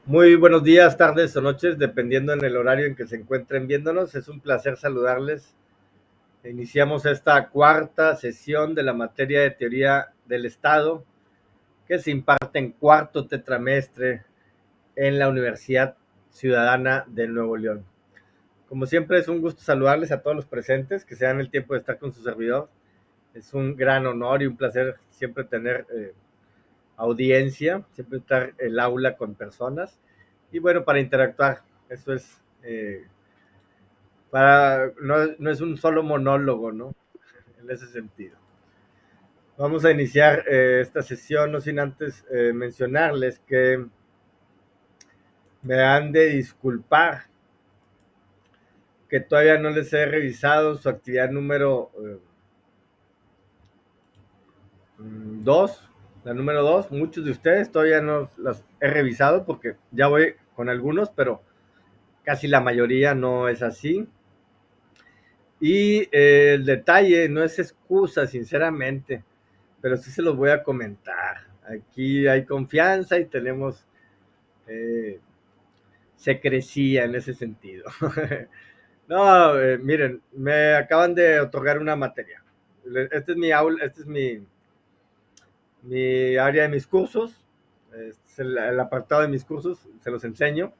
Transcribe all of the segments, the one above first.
Muy buenos días, tardes o noches, dependiendo en el horario en que se encuentren viéndonos. Es un placer saludarles. Iniciamos esta cuarta sesión de la materia de teoría del Estado que se imparte en cuarto tetramestre en la Universidad Ciudadana de Nuevo León. Como siempre, es un gusto saludarles a todos los presentes, que se dan el tiempo de estar con su servidor. Es un gran honor y un placer siempre tener audiencia, siempre estar el aula con personas y bueno, para interactuar. Eso es, no es un solo monólogo, ¿no? En ese sentido. Vamos a iniciar esta sesión, no sin antes mencionarles que me han de disculpar que todavía no les he revisado su actividad número 2, la número 2. Muchos de ustedes todavía no las he revisado porque ya voy con algunos, pero casi la mayoría no es así. Y el detalle no es excusa, sinceramente, pero sí se los voy a comentar. Aquí hay confianza y tenemos eh, secrecía en ese sentido. No, miren, me acaban de otorgar una materia. Este es mi aula, este es mi área de mis cursos, este es el apartado de mis cursos, se los enseño.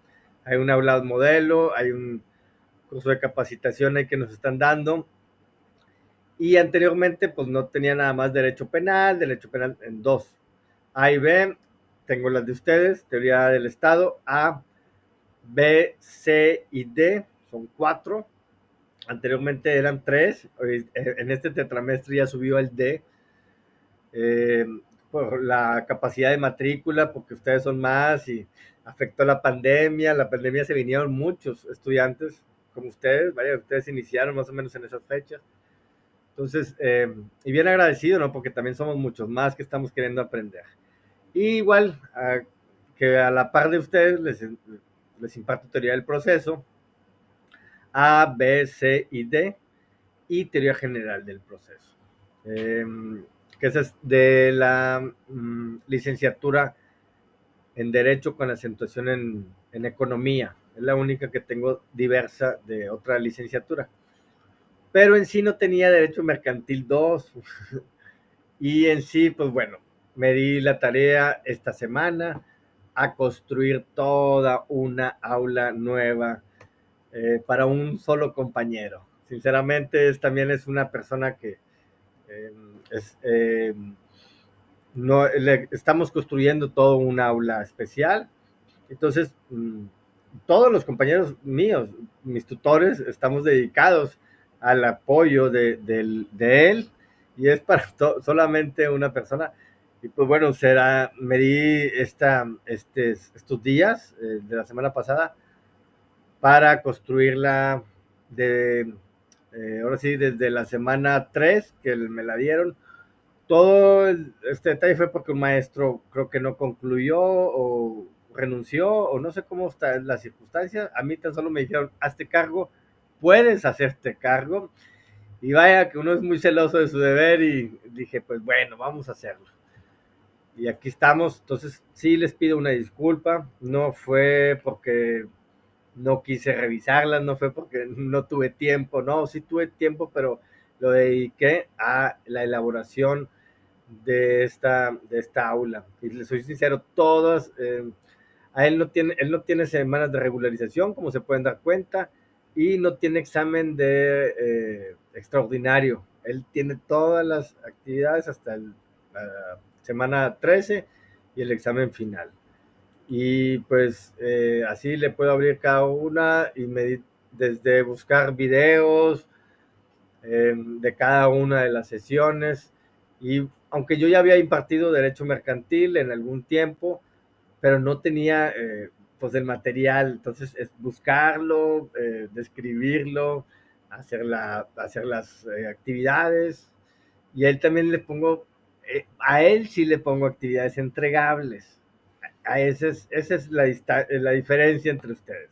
Hay un aula modelo, hay un curso de capacitación ahí que nos están dando. Y anteriormente, pues no tenía nada más derecho penal en dos. A y B, tengo las de ustedes, teoría del Estado. A, B, C y D, son cuatro. Anteriormente eran tres, en este tetramestre ya subió el D, eh, por la capacidad de matrícula, porque ustedes son más y afectó la pandemia se vinieron muchos estudiantes como ustedes, vaya, ustedes iniciaron más o menos en esas fechas. Entonces, y bien agradecido, ¿no? Porque también somos muchos más que estamos queriendo aprender. Y igual, que a la par de ustedes les imparto teoría del proceso, A, B, C y D, y teoría general del proceso. Eh, que esa es de la licenciatura en Derecho con acentuación en Economía. Es la única que tengo diversa de otra licenciatura. Pero en sí no tenía Derecho Mercantil 2. Y en sí, pues bueno, me di la tarea esta semana a construir toda una aula nueva para un solo compañero. Sinceramente, también es una persona que eh, es, no, estamos construyendo todo un aula especial. Entonces, todos los compañeros míos, mis tutores, estamos dedicados al apoyo de él y es para solamente una persona. Y pues bueno, me di estos días de la semana pasada para construirla de, ahora sí, desde la semana 3 que me la dieron. Este detalle fue porque un maestro creo que no concluyó o renunció o no sé cómo están las circunstancias. A mí tan solo me dijeron, hazte cargo, puedes hacerte cargo. Y vaya que uno es muy celoso de su deber y dije, pues bueno, vamos a hacerlo. Y aquí estamos, entonces sí les pido una disculpa, no fue porque no quise revisarlas, no fue porque no tuve tiempo, no, sí tuve tiempo, pero lo dediqué a la elaboración de esta aula. Y les soy sincero, todas, él no tiene semanas de regularización, como se pueden dar cuenta, y no tiene examen de extraordinario. Él tiene todas las actividades hasta la semana 13 y el examen final. Y pues así le puedo abrir cada una y desde buscar videos, de cada una de las sesiones. Y aunque yo ya había impartido derecho mercantil en algún tiempo, pero no tenía pues el material, entonces es buscarlo, describirlo, hacer las actividades. Y a él también a él sí le pongo actividades entregables. Esa es la diferencia entre ustedes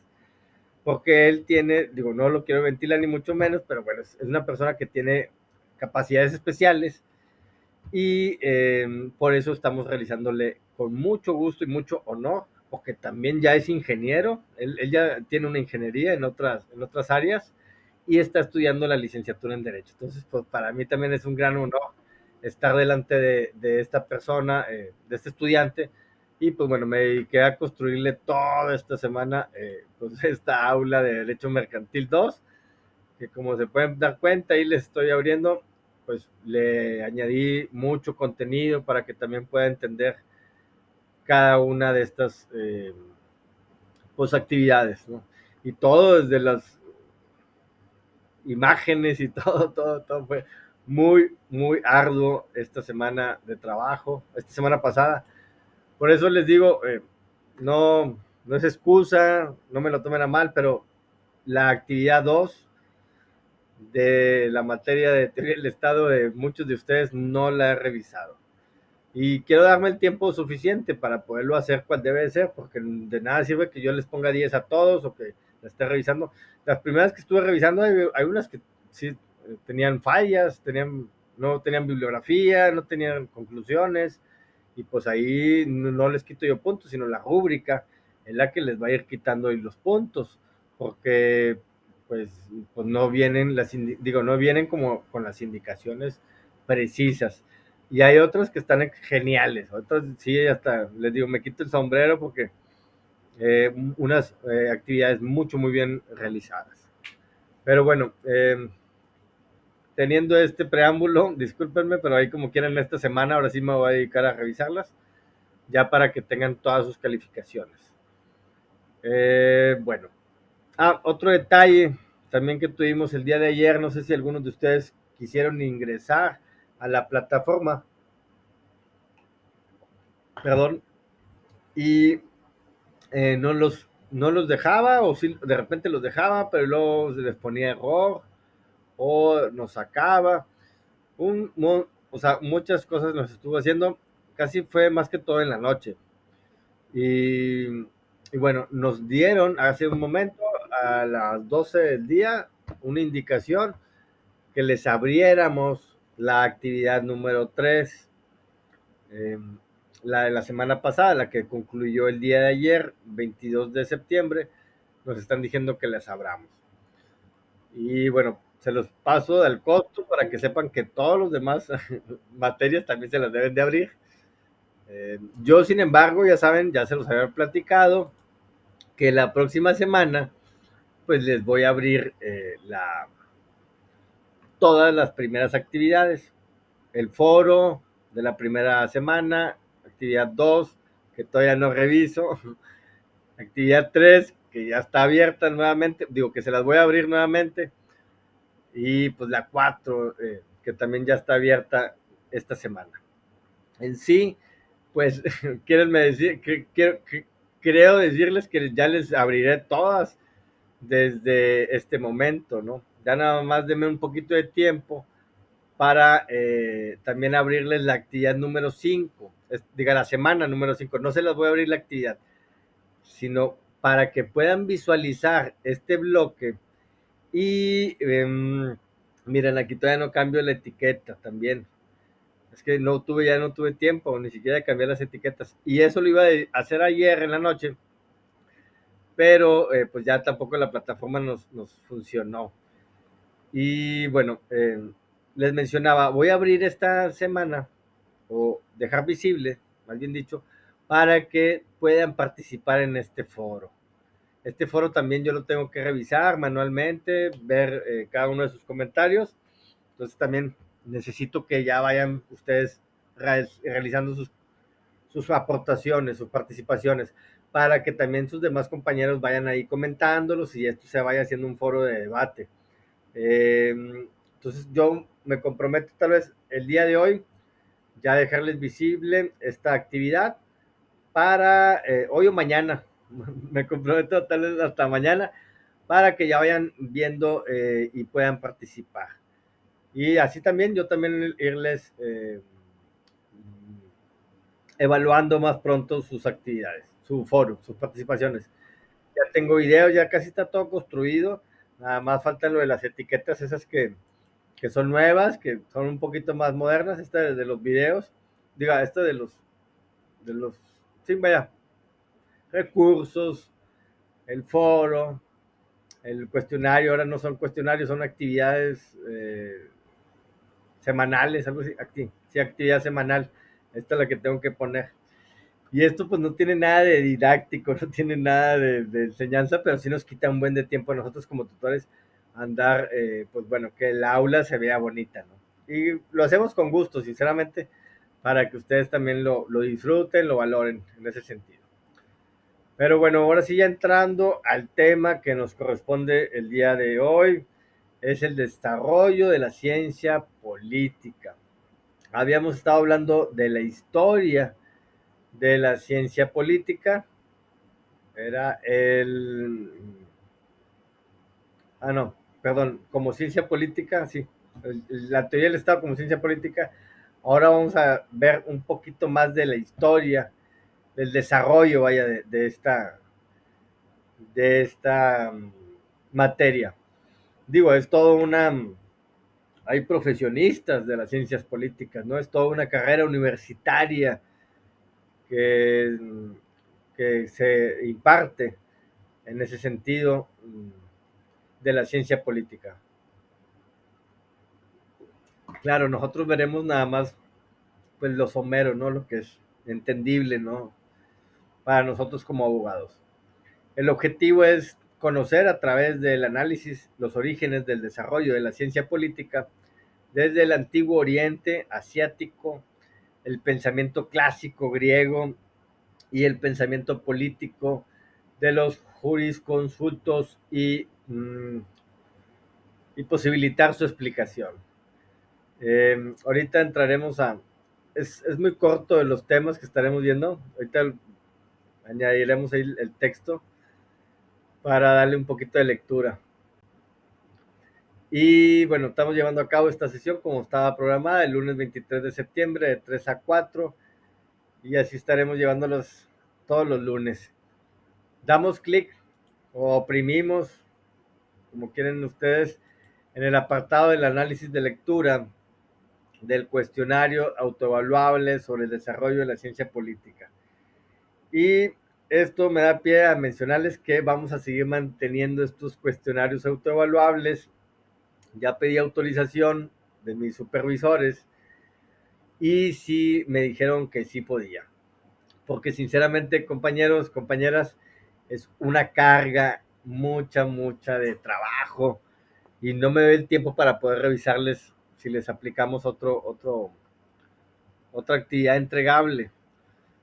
porque él tiene, digo, no lo quiero ventilar ni mucho menos, pero bueno, es una persona que tiene capacidades especiales y por eso estamos realizándole con mucho gusto y mucho honor o que también ya es ingeniero, él ya tiene una ingeniería en otras áreas y está estudiando la licenciatura en Derecho. Entonces, pues para mí también es un gran honor estar delante de esta persona, de este estudiante, y pues bueno, me dediqué a construirle toda esta semana pues esta aula de Derecho Mercantil 2, que como se pueden dar cuenta, ahí les estoy abriendo, pues le añadí mucho contenido para que también pueda entender cada una de estas pues actividades, ¿no? Y todo desde las imágenes y todo fue muy arduo esta semana de trabajo, esta semana pasada. Por eso les digo, no es excusa, no me lo tomen a mal, pero la actividad 2 de la materia de teoría del Estado de muchos de ustedes no la he revisado. Y quiero darme el tiempo suficiente para poderlo hacer cual debe de ser, porque de nada sirve que yo les ponga 10 a todos o que la esté revisando. Las primeras que estuve revisando, hay unas que sí tenían fallas, no tenían bibliografía, no tenían conclusiones, y pues ahí no les quito yo puntos, sino la rúbrica en la que les va a ir quitando ahí los puntos, porque pues, pues no vienen no vienen como con las indicaciones precisas. Y hay otras que están geniales, otras sí, hasta les digo, me quito el sombrero porque unas actividades muy bien realizadas. Pero bueno, teniendo este preámbulo, discúlpenme, pero ahí como quieran esta semana, ahora sí me voy a dedicar a revisarlas, ya para que tengan todas sus calificaciones. Bueno, otro detalle también que tuvimos el día de ayer, no sé si algunos de ustedes quisieron ingresar a la plataforma, perdón, y no los dejaba, o sí, de repente los dejaba, pero luego se les ponía error, o nos sacaba, o sea, muchas cosas nos estuvo haciendo, casi fue más que todo en la noche. Y, y bueno, nos dieron hace un momento, a las 12 del día, una indicación que les abriéramos la actividad número 3, eh, la de la semana pasada, la que concluyó el día de ayer, 22 de septiembre, nos están diciendo que les abramos. Y bueno, se los paso del costo para que sepan que todos los demás materias también se las deben de abrir. Yo, sin embargo, ya saben, ya se los había platicado, que la próxima semana pues les voy a abrir todas las primeras actividades. El foro de la primera semana, actividad 2 que todavía no reviso, actividad 3 que ya está abierta nuevamente, digo que se las voy a abrir nuevamente, y pues la 4 que también ya está abierta esta semana. En sí, pues, quieren decir, creo decirles que ya les abriré todas desde este momento, ¿no? Ya nada más denme un poquito de tiempo para también abrirles la actividad número 5, diga la semana número 5, no se las voy a abrir la actividad, sino para que puedan visualizar este bloque y miren, aquí todavía no cambio la etiqueta también. Es que ya no tuve tiempo ni siquiera de cambiar las etiquetas. Y eso lo iba a hacer ayer en la noche, pero pues ya tampoco la plataforma nos funcionó. Y bueno, les mencionaba, voy a abrir esta semana, o dejar visible, más bien dicho, para que puedan participar en este foro. Este foro también yo lo tengo que revisar manualmente, ver cada uno de sus comentarios. Entonces también necesito que ya vayan ustedes realizando sus aportaciones, sus participaciones, para que también sus demás compañeros vayan ahí comentándolos y esto se vaya haciendo un foro de debate. Entonces yo me comprometo tal vez el día de hoy ya dejarles visible esta actividad para hoy o mañana. Me comprometo tal vez hasta mañana para que ya vayan viendo y puedan participar. Y así también yo también irles evaluando más pronto sus actividades, su foro, sus participaciones. Ya tengo videos, ya casi está todo construido. Nada más falta lo de las etiquetas, esas que son nuevas, que son un poquito más modernas. Esta de los videos, diga, esta de los, sí, vaya, recursos, el foro, el cuestionario. Ahora no son cuestionarios, son actividades semanales, algo así, sí, actividad semanal. Esta es la que tengo que poner. Y esto pues no tiene nada de didáctico, no tiene nada de enseñanza, pero sí nos quita un buen de tiempo a nosotros como tutores andar, pues bueno, que el aula se vea bonita, ¿no? Y lo hacemos con gusto, sinceramente, para que ustedes también lo disfruten, lo valoren en ese sentido. Pero bueno, ahora sí ya entrando al tema que nos corresponde el día de hoy, es el desarrollo de la ciencia política. Habíamos estado hablando de la historia de la ciencia política. Era el... Ah, no, perdón, como ciencia política, sí. La teoría del Estado como ciencia política. Ahora vamos a ver un poquito más de la historia, del desarrollo, vaya, de esta materia. Digo, es todo una... Hay profesionistas de las ciencias políticas, ¿no? Es toda una carrera universitaria que, que se imparte en ese sentido de la ciencia política. Claro, nosotros veremos nada más pues lo somero, ¿no? Lo que es entendible, ¿no? Para nosotros como abogados. El objetivo es conocer a través del análisis los orígenes del desarrollo de la ciencia política desde el antiguo Oriente asiático, el pensamiento clásico griego y el pensamiento político de los jurisconsultos y posibilitar su explicación. Ahorita entraremos a... Es muy corto de los temas que estaremos viendo. Ahorita añadiremos ahí el texto para darle un poquito de lectura. Y bueno, estamos llevando a cabo esta sesión como estaba programada el lunes 23 de septiembre de 3 a 4 y así estaremos llevándolos todos los lunes. Damos clic o oprimimos, como quieren ustedes, en el apartado del análisis de lectura del cuestionario autoevaluable sobre el desarrollo de la ciencia política. Y esto me da pie a mencionarles que vamos a seguir manteniendo estos cuestionarios autoevaluables. Ya pedí autorización de mis supervisores y sí me dijeron que sí podía. Porque sinceramente, compañeros, compañeras, es una carga mucha de trabajo y no me doy el tiempo para poder revisarles si les aplicamos otra actividad entregable.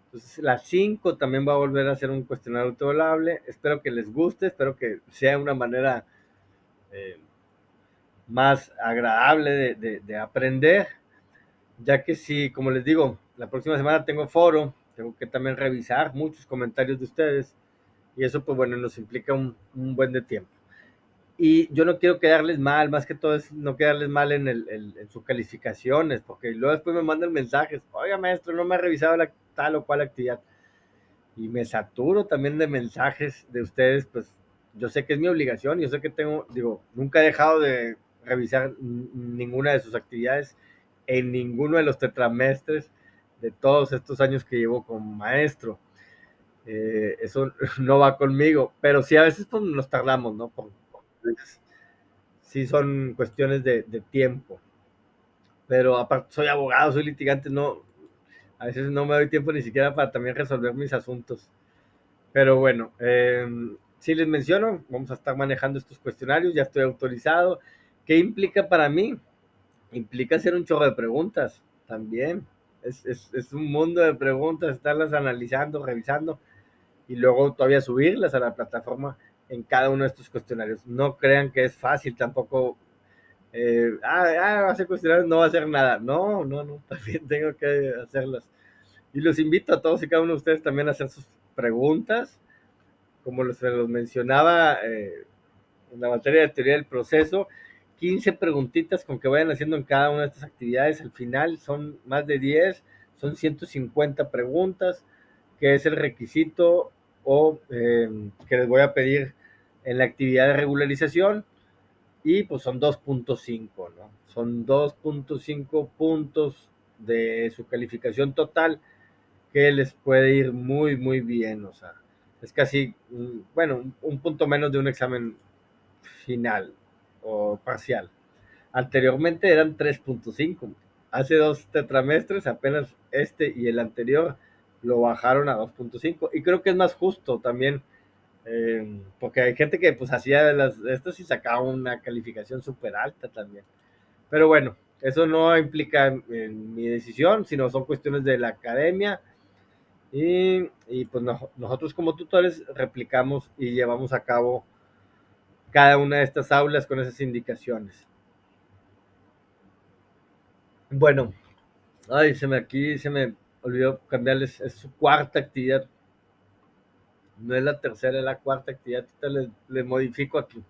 Entonces, las 5 también va a volver a hacer un cuestionario autoevaluable. Espero que les guste, espero que sea una manera eh, más agradable de aprender, ya que si, como les digo, la próxima semana tengo foro, tengo que también revisar muchos comentarios de ustedes y eso, pues bueno, nos implica un buen de tiempo. Y yo no quiero quedarles mal, más que todo es no quedarles mal en sus calificaciones, porque luego después me mandan mensajes, oiga maestro, no me ha revisado la tal o cual actividad. Y me saturo también de mensajes de ustedes, pues yo sé que es mi obligación, yo sé que tengo, digo, nunca he dejado de revisar ninguna de sus actividades en ninguno de los tetramestres de todos estos años que llevo como maestro. Eso no va conmigo, pero sí a veces pues, nos tardamos, ¿no? Sí son cuestiones de tiempo, pero aparte soy abogado, soy litigante, no, a veces no me doy tiempo ni siquiera para también resolver mis asuntos. Pero bueno, sí les menciono, vamos a estar manejando estos cuestionarios, ya estoy autorizado. ¿Qué implica para mí? Implica hacer un chorro de preguntas también. Es un mundo de preguntas, estarlas analizando, revisando y luego todavía subirlas a la plataforma en cada uno de estos cuestionarios. No crean que es fácil tampoco. Va a hacer cuestionarios, no va a hacer nada. No, no, no, también tengo que hacerlas. Y los invito a todos y cada uno de ustedes también a hacer sus preguntas como se los mencionaba en la materia de teoría del proceso, 15 preguntitas con que vayan haciendo en cada una de estas actividades. Al final son más de 10, son 150 preguntas, que es el requisito o que les voy a pedir en la actividad de regularización. Y pues son 2.5, ¿no? Son 2.5 puntos de su calificación total que les puede ir muy bien, o sea, Es casi, bueno, un punto menos de un examen final o parcial. Anteriormente eran 3.5. Hace 2 tetramestres, apenas este y el anterior, lo bajaron a 2.5. Y creo que es más justo también, porque hay gente que pues hacía de estas y sacaba una calificación súper alta también. Pero bueno, eso no implica en mi decisión, sino son cuestiones de la academia y pues nosotros como tutores replicamos y llevamos a cabo cada una de estas aulas con esas indicaciones. Bueno, ay, se me olvidó cambiarles, es su cuarta actividad, no es la tercera, es la cuarta actividad, le modifico aquí.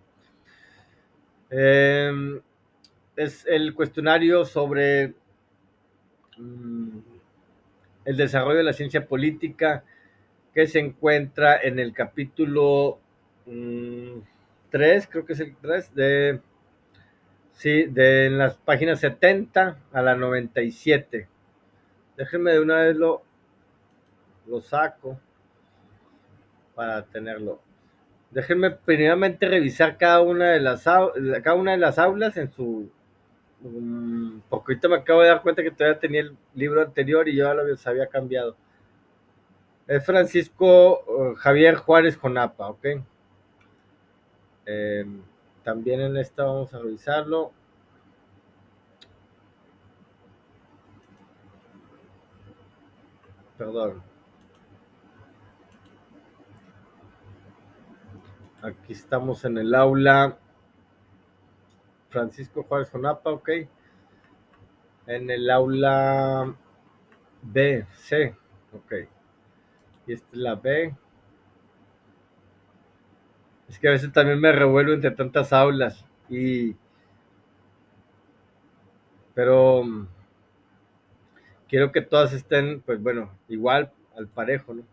Eh, es el cuestionario sobre mm, el desarrollo de la ciencia política que se encuentra en el capítulo mmm, 3, creo que es el 3 de, sí, de en las páginas 70 a la 97. Déjenme de una vez lo saco para tenerlo. Déjenme primeramente revisar cada una de las aulas en su... porque ahorita me acabo de dar cuenta que todavía tenía el libro anterior y yo ya lo había cambiado. Es Francisco Javier Juárez Jonapa, ¿ok? Eh, también en esta vamos a revisarlo. Perdón. Aquí estamos en el aula Francisco Juárez Jonapa, ¿ok? En el aula B, C, ok. Y esta es la B. Es que a veces también me revuelvo entre tantas aulas. Pero quiero que todas estén, pues bueno, igual al parejo, ¿no?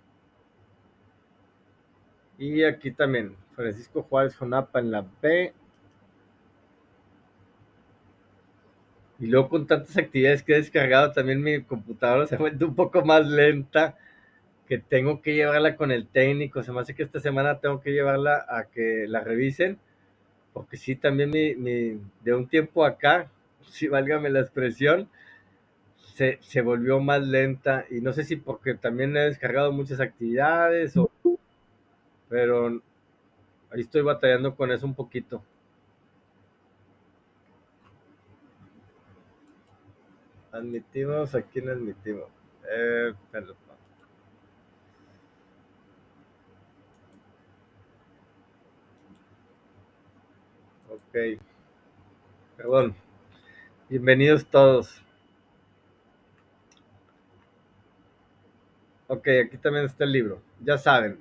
Y aquí también, Francisco Juárez Jonapa en la B. Y luego con tantas actividades que he descargado, también mi computadora se ha vuelto un poco más lenta, que tengo que llevarla con el técnico. Se me hace que esta semana tengo que llevarla a que la revisen, porque sí, también de un tiempo acá, sí, válgame la expresión, se volvió más lenta. Y no sé si porque también he descargado muchas actividades, pero ahí estoy batallando con eso un poquito. Admitimos, ¿a quién admitimos? Perdón. Ok, perdón. Bienvenidos todos. Ok, aquí también está el libro. Ya saben,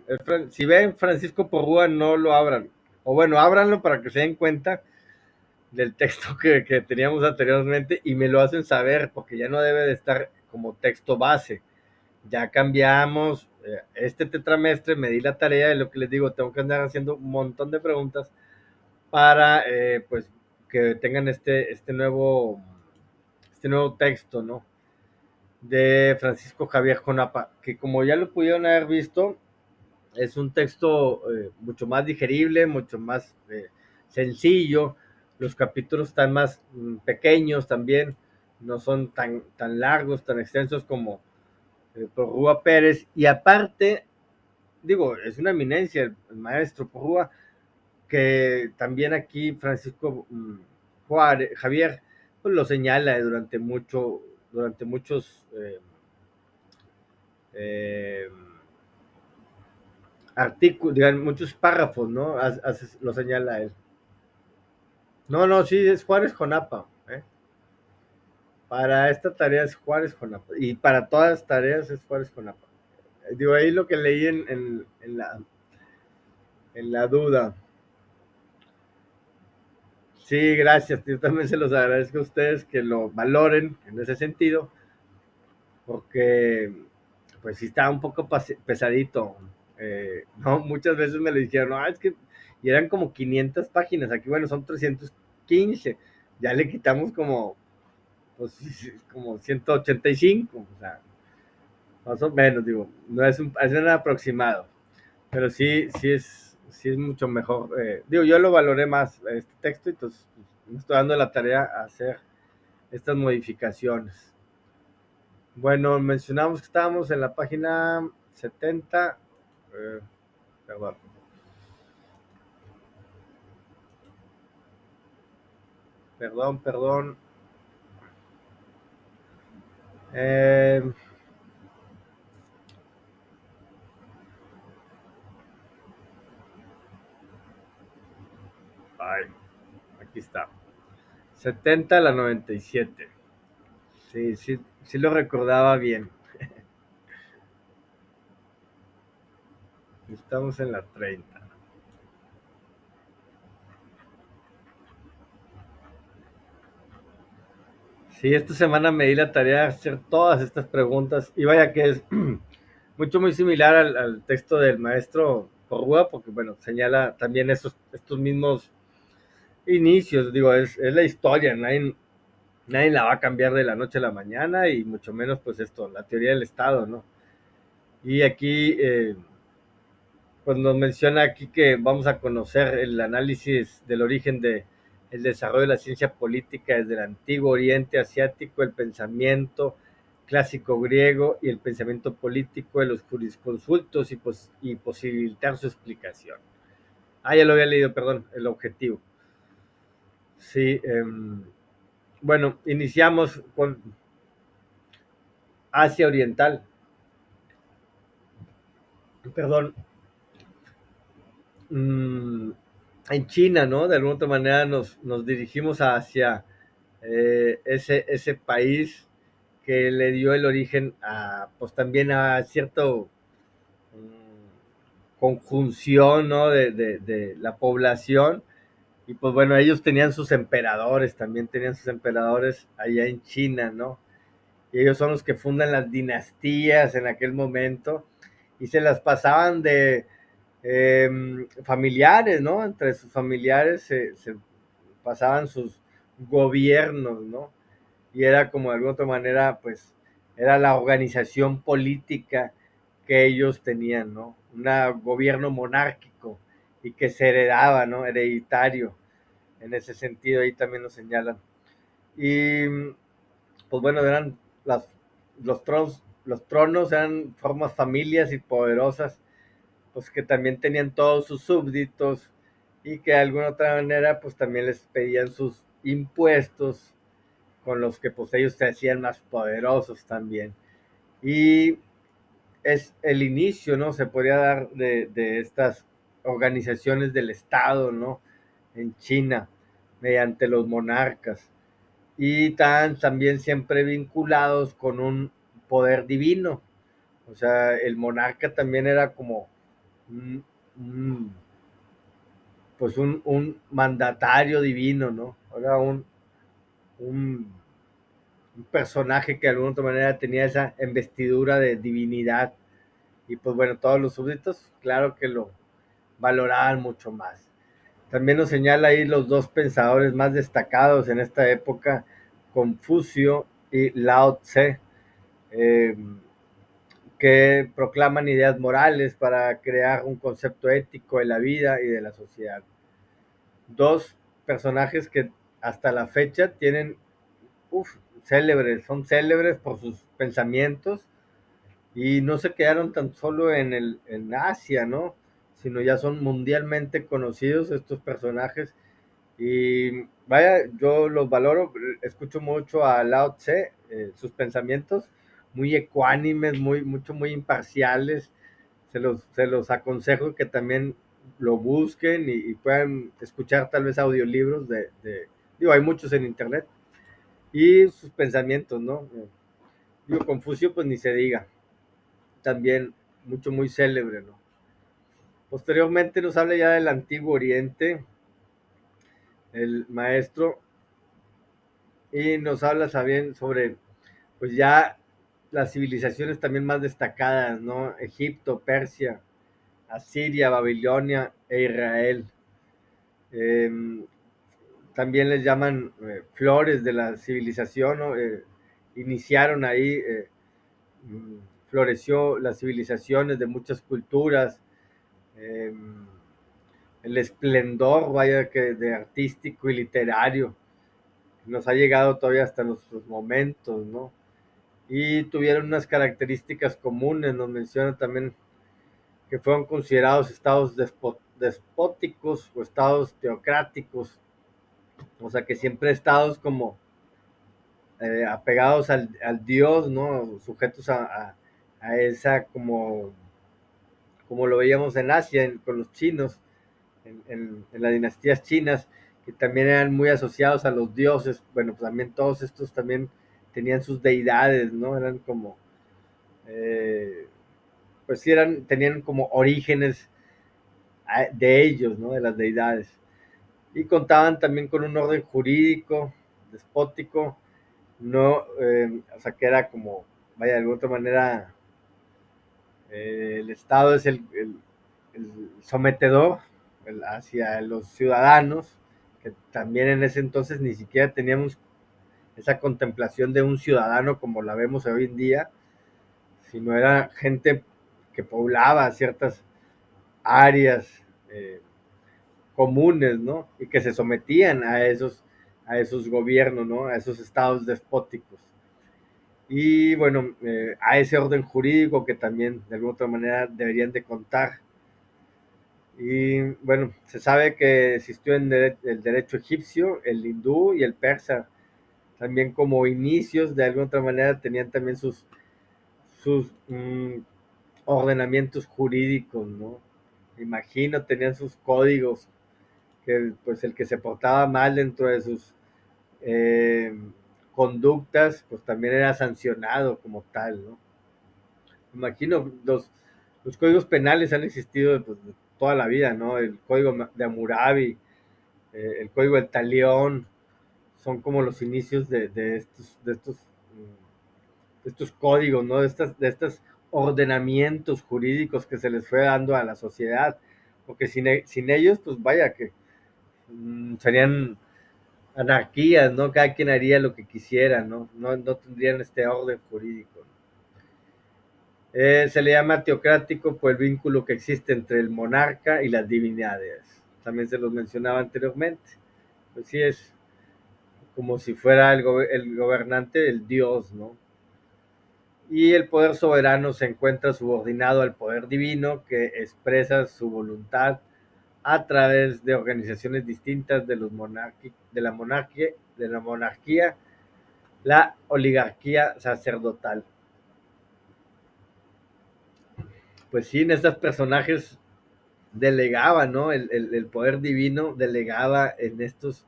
si ven Francisco Porrúa, no lo abran. O bueno, ábranlo para que se den cuenta del texto que teníamos anteriormente y me lo hacen saber, porque ya no debe de estar como texto base. Ya cambiamos, este tetramestre me di la tarea de lo que les digo, tengo que andar haciendo un montón de preguntas para pues que tengan este nuevo texto, ¿no? De Francisco Javier Jonapa, que como ya lo pudieron haber visto, es un texto mucho más digerible, mucho más sencillo. Los capítulos están más pequeños también, no son tan largos, tan extensos como Porrúa Pérez. Y aparte, digo, es una eminencia el maestro Porrúa, que también aquí Francisco Juárez, Javier, pues lo señala durante muchos eh, artículos, digan, muchos párrafos, ¿no? Lo señala él. No, no, sí, es Juárez Jonapa. ¿Eh? Para esta tarea es Juárez Jonapa. Y para todas las tareas es Juárez Jonapa. Digo, ahí lo que leí en la duda. Sí, gracias. Yo también se los agradezco a ustedes que lo valoren en ese sentido, porque pues sí está un poco pesadito. No, muchas veces me lo dijeron, no, es que y eran como 500 páginas, aquí bueno, son 315, ya le quitamos como, pues, como 185, o sea, más o menos, digo, no es un aproximado. pero sí es mucho mejor. Digo, yo lo valoré más este texto, y entonces pues, me estoy dando la tarea a hacer estas modificaciones. Bueno, mencionamos que estábamos en la página 70. eh, perdón, perdón. Eh, ay, aquí está. 70 a la 97. Sí lo recordaba bien. Estamos en la 30. Sí, esta semana me di la tarea de hacer todas estas preguntas y vaya que es muy similar al texto del maestro Porrúa, porque bueno, señala también estos mismos inicios, digo, es la historia, nadie la va a cambiar de la noche a la mañana y mucho menos pues esto, la teoría del Estado, ¿no? Y aquí pues nos menciona aquí que vamos a conocer el análisis del origen de el desarrollo de la ciencia política desde el antiguo Oriente Asiático, el pensamiento clásico griego y el pensamiento político de los jurisconsultos y posibilitar su explicación. Ah, ya lo había leído, perdón, el objetivo. Sí, bueno, iniciamos con Asia Oriental, perdón, mmm, en China, ¿no? De alguna otra manera nos dirigimos hacia ese país que le dio el origen a, pues también a cierto conjunción, ¿no? De la población. Y pues bueno, ellos tenían sus emperadores, también tenían sus emperadores allá en China, ¿no? Y ellos son los que fundan las dinastías en aquel momento y se las pasaban de familiares, ¿no? Entre sus familiares se pasaban sus gobiernos, ¿no? Y era como de alguna otra manera, pues, era la organización política que ellos tenían, ¿no? Un gobierno monárquico y que se heredaba, ¿no? Hereditario. En ese sentido, ahí también nos señalan. Y, pues bueno, eran los tronos eran formas familias y poderosas, pues que también tenían todos sus súbditos y que de alguna otra manera, pues también les pedían sus impuestos con los que pues ellos se hacían más poderosos también. Y es el inicio, ¿no? Se podría dar de estas organizaciones del Estado, ¿no? En China, mediante los monarcas. Y también siempre vinculados con un poder divino. O sea, el monarca también era como un, un, pues un mandatario divino, ¿no? Era un un personaje que de alguna otra manera tenía esa investidura de divinidad. Y pues bueno, todos los súbditos, claro que lo valoraban mucho más. También nos señala ahí los dos pensadores más destacados en esta época, Confucio y Lao Tse, eh, que proclaman ideas morales para crear un concepto ético de la vida y de la sociedad. Dos personajes que hasta la fecha tienen, célebres, son célebres por sus pensamientos y no se quedaron tan solo en Asia, ¿no? Sino ya son mundialmente conocidos estos personajes. Y vaya, yo los valoro, escucho mucho a Lao Tse, sus pensamientos muy ecuánimes, muy imparciales. Se los aconsejo que también lo busquen y puedan escuchar tal vez audiolibros digo, hay muchos en internet, y sus pensamientos, ¿no? Digo, Confucio, pues ni se diga, también muy célebre, ¿no? Posteriormente nos habla ya del Antiguo Oriente, el maestro, y nos habla también sobre, pues ya las civilizaciones también más destacadas, ¿no? Egipto, Persia, Asiria, Babilonia e Israel. Eh, También les llaman flores de la civilización, ¿no? Iniciaron ahí, floreció las civilizaciones de muchas culturas, eh, el esplendor, vaya, que de artístico y literario, nos ha llegado todavía hasta nuestros momentos, ¿no? Y tuvieron unas características comunes, nos menciona también que fueron considerados estados despóticos o estados teocráticos, o sea que siempre estados como apegados al Dios, ¿no? Sujetos a esa como lo veíamos en Asia con los chinos, en las dinastías chinas, que también eran muy asociados a los dioses. Bueno, pues también todos estos también tenían sus deidades, ¿no? Eran como, pues sí, tenían como orígenes de ellos, ¿no? De las deidades. Y contaban también con un orden jurídico, despótico, no, o sea, que era como, vaya, de alguna otra manera, el Estado es el sometedor hacia los ciudadanos, que también en ese entonces ni siquiera teníamos esa contemplación de un ciudadano como la vemos hoy en día, sino era gente que poblaba ciertas áreas eh, comunes, ¿no? Y que se sometían a esos gobiernos, ¿no? A esos estados despóticos. Y bueno, a ese orden jurídico que también de alguna otra manera deberían de contar. Y bueno, se sabe que existió en el derecho egipcio, el hindú y el persa, también como inicios, de alguna otra manera tenían también sus ordenamientos jurídicos, ¿no? Me imagino, tenían sus códigos, que pues el que se portaba mal dentro de sus eh, conductas, pues también era sancionado como tal, ¿no? Me imagino, los códigos penales han existido pues, de toda la vida, ¿no? El código de Hammurabi, el código del Talión, son como los inicios de estos códigos, ¿no? De estos ordenamientos jurídicos que se les fue dando a la sociedad, porque sin ellos, pues vaya que serían anarquías, ¿no? Cada quien haría lo que quisiera, ¿no? No tendrían este orden jurídico. Se le llama teocrático por el vínculo que existe entre el monarca y las divinidades. También se los mencionaba anteriormente. Pues sí, es como si fuera el gobernante, el dios, ¿no? Y el poder soberano se encuentra subordinado al poder divino que expresa su voluntad a través de organizaciones distintas de la monarquía, la oligarquía sacerdotal. Pues sí, en estos personajes delegaba, ¿no? El poder divino delegaba en estos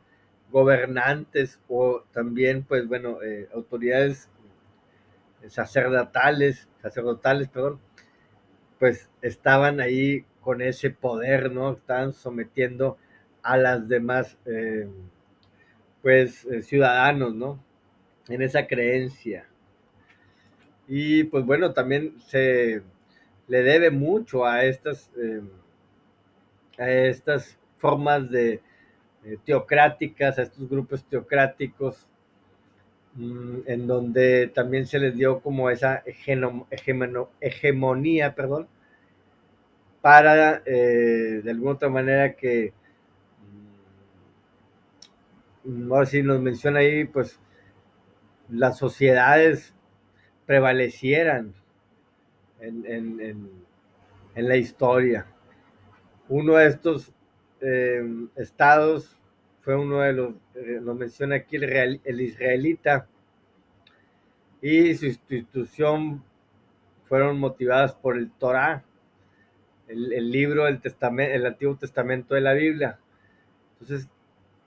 gobernantes o también, pues bueno, autoridades sacerdotales, perdón, pues estaban ahí con ese poder, ¿no? Estaban sometiendo a las demás, pues, ciudadanos, ¿no? En esa creencia. Y pues bueno, también se le debe mucho a estas formas de teocráticas, a estos grupos teocráticos, en donde también se les dio como esa hegemonía, perdón, para de alguna otra manera que, ahora sí nos menciona ahí, pues las sociedades prevalecieran en la historia. Uno de estos estados fue uno de lo menciona aquí el israelita, y su institución fueron motivadas por el Torah, el libro del testamento, el Antiguo Testamento de la Biblia. Entonces,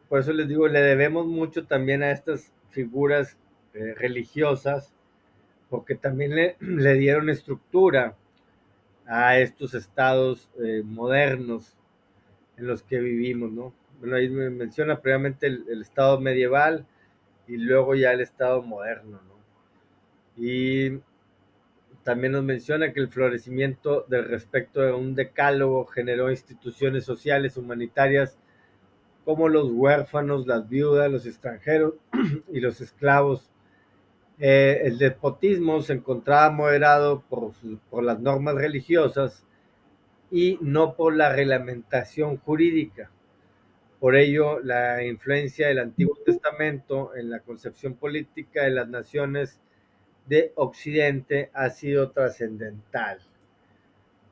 por eso les digo, le debemos mucho también a estas figuras religiosas, porque también le dieron estructura a estos estados modernos en los que vivimos, ¿no? Bueno, ahí me menciona previamente el estado medieval y luego ya el estado moderno, ¿no? Y también nos menciona que el florecimiento del respecto de un decálogo generó instituciones sociales humanitarias como los huérfanos, las viudas, los extranjeros y los esclavos. El despotismo se encontraba moderado por las normas religiosas y no por la reglamentación jurídica. Por ello, la influencia del Antiguo Testamento en la concepción política de las naciones de Occidente ha sido trascendental.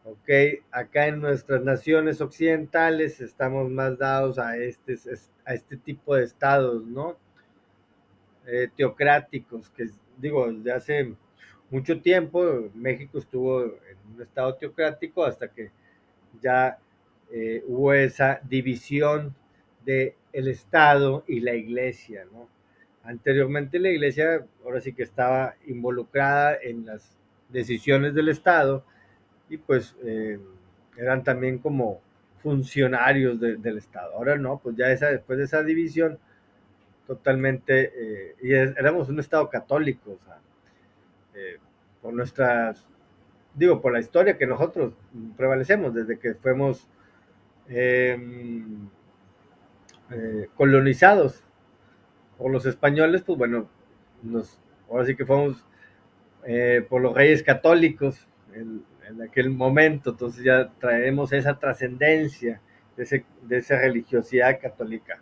Ok, acá en nuestras naciones occidentales estamos más dados a este tipo de estados, ¿no? Teocráticos, que digo, desde hace mucho tiempo México estuvo en un estado teocrático hasta que ya hubo esa división de el Estado y la Iglesia, ¿no? Anteriormente la Iglesia ahora sí que estaba involucrada en las decisiones del Estado y pues eran también como funcionarios del Estado. Ahora no, pues ya después de esa división totalmente, éramos un Estado católico, o sea, eh, por nuestras, digo, por la historia que nosotros prevalecemos desde que fuimos eh, colonizados por los españoles, pues bueno, ahora sí que fuimos por los reyes católicos en aquel momento, entonces ya traemos esa trascendencia de esa religiosidad católica.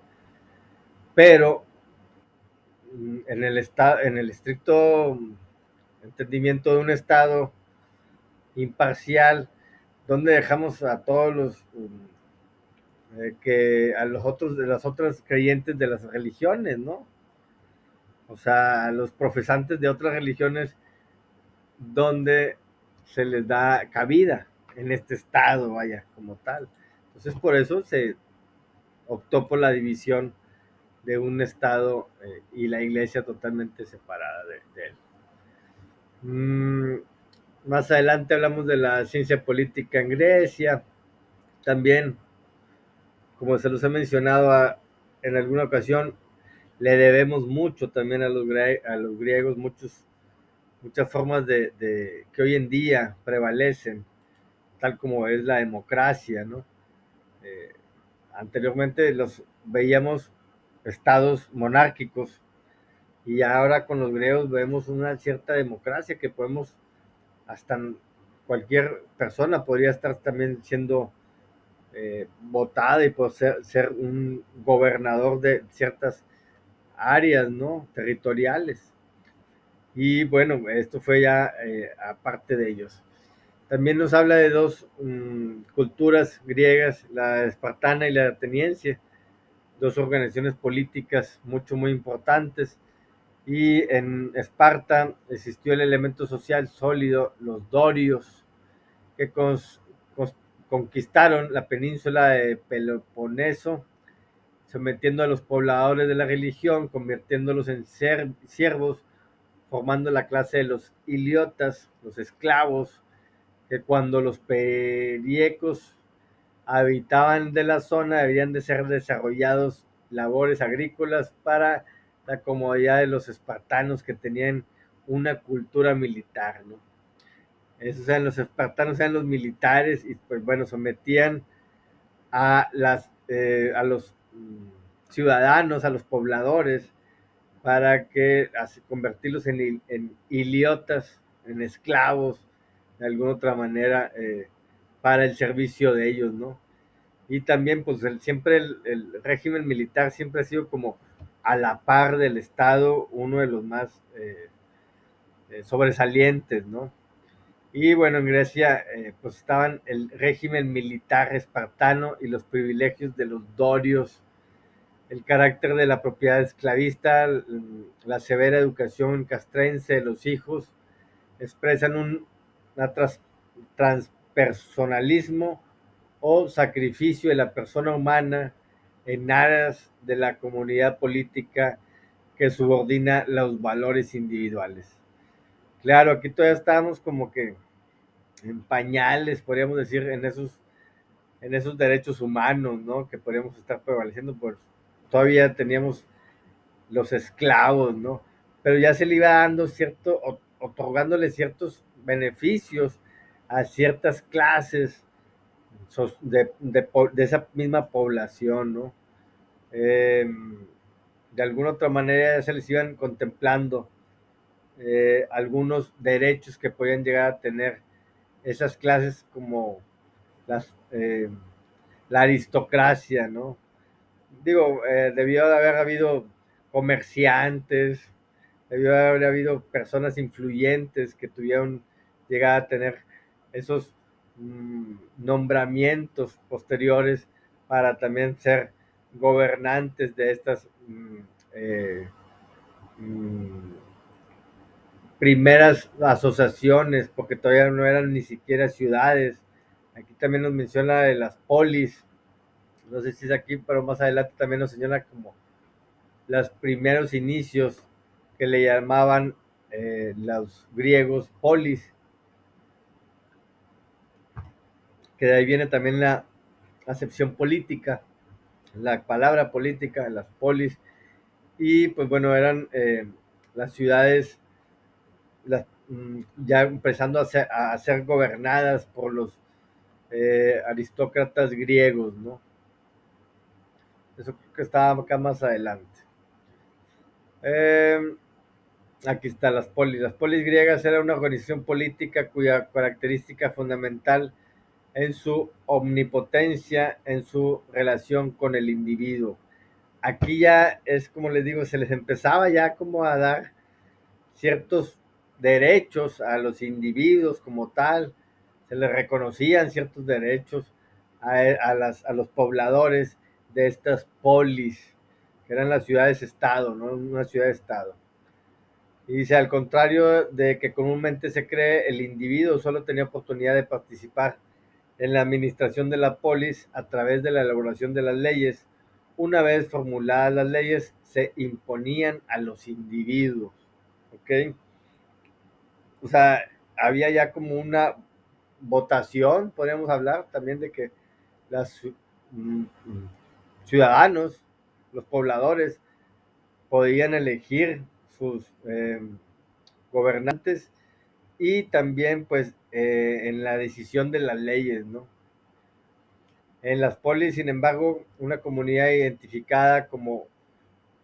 Pero en el estricto entendimiento de un Estado imparcial, donde dejamos a todos que a los otros de las otras creyentes de las religiones, ¿no? O sea, a los profesantes de otras religiones donde se les da cabida en este estado, vaya, como tal. Entonces, por eso se optó por la división de un estado y la iglesia totalmente separada de él. Mm, Más adelante hablamos de la ciencia política en Grecia. También, como se los he mencionado en alguna ocasión, le debemos mucho también a los griegos, muchas formas que hoy en día prevalecen, tal como es la democracia, ¿no? Eh, Anteriormente los veíamos estados monárquicos y ahora con los griegos vemos una cierta democracia que podemos, hasta cualquier persona podría estar también siendo votada y por ser un gobernador de ciertas áreas, ¿no? Territoriales. Y bueno, esto fue ya aparte de ellos. También nos habla de dos culturas griegas, la espartana y la ateniense, dos organizaciones políticas muy importantes. Y en Esparta existió el elemento social sólido, los dorios, que cons, conquistaron la península de Peloponeso, sometiendo a los pobladores de la religión, convirtiéndolos en siervos, formando la clase de los iliotas, los esclavos, que cuando los periecos habitaban de la zona debían de ser desarrollados labores agrícolas para la comodidad de los espartanos que tenían una cultura militar, ¿no? Esos eran los espartanos, eran los militares y pues bueno, sometían a los ciudadanos, a los pobladores, para convertirlos en iliotas, en esclavos, de alguna otra manera, para el servicio de ellos, ¿no? Y también, pues siempre el régimen militar siempre ha sido como a la par del Estado, uno de los más sobresalientes, ¿no? Y bueno, en Grecia pues estaban el régimen militar espartano y los privilegios de los dorios, el carácter de la propiedad esclavista, la severa educación castrense de los hijos, expresan una transpersonalismo o sacrificio de la persona humana en aras de la comunidad política que subordina los valores individuales. Claro, aquí todavía estábamos como que en pañales, podríamos decir, en esos derechos humanos, ¿no? Que podríamos estar prevaleciendo, pues todavía teníamos los esclavos, ¿no? Pero ya se le iba dando otorgándole ciertos beneficios a ciertas clases de esa misma población, ¿no? Eh, de alguna otra manera ya se les iban contemplando algunos derechos que podían llegar a tener esas clases como las, la aristocracia, ¿no? Digo, debió de haber habido comerciantes, debió de haber habido personas influyentes que tuvieron llegar a tener esos nombramientos posteriores para también ser gobernantes de estas eh, mm, primeras asociaciones, porque todavía no eran ni siquiera ciudades. Aquí también nos menciona de las polis, no sé si es aquí, pero más adelante también nos señala como los primeros inicios que le llamaban los griegos polis, que de ahí viene también la acepción política, la palabra política, las polis, y pues bueno, eran las ciudades ya empezando a ser gobernadas por los aristócratas griegos, ¿no? Eso creo que estaba acá más adelante. Eh, Aquí está las polis. Las polis griegas eran una organización política cuya característica fundamental en su omnipotencia, en su relación con el individuo. Aquí ya es como les digo, se les empezaba ya como a dar ciertos derechos a los individuos como tal, se les reconocían ciertos derechos a los pobladores de estas polis, que eran las ciudades-estado, ¿no? Una ciudad-estado. Y dice, al contrario de que comúnmente se cree, el individuo solo tenía oportunidad de participar en la administración de la polis a través de la elaboración de las leyes. Una vez formuladas las leyes, se imponían a los individuos. ¿Ok? O sea, había ya como una votación, podríamos hablar también de que los ciudadanos, los pobladores, podían elegir sus gobernantes y también pues en la decisión de las leyes, ¿no? En las polis, sin embargo, una comunidad identificada como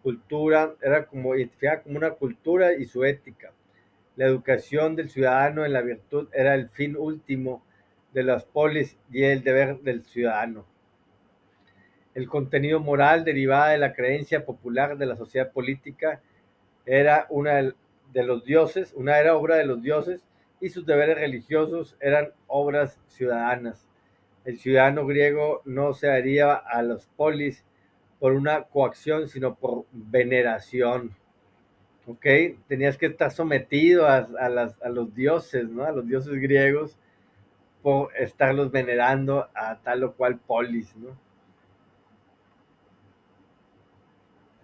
cultura, era como identificada como una cultura y su ética. La educación del ciudadano en la virtud era el fin último de las polis y el deber del ciudadano. El contenido moral derivada de la creencia popular de la sociedad política era una de los dioses, una era obra de los dioses y sus deberes religiosos eran obras ciudadanas. El ciudadano griego no se haría a los polis por una coacción, sino por veneración. ¿Ok? Tenías que estar sometido a los dioses, ¿no? A los dioses griegos por estarlos venerando a tal o cual polis, ¿no?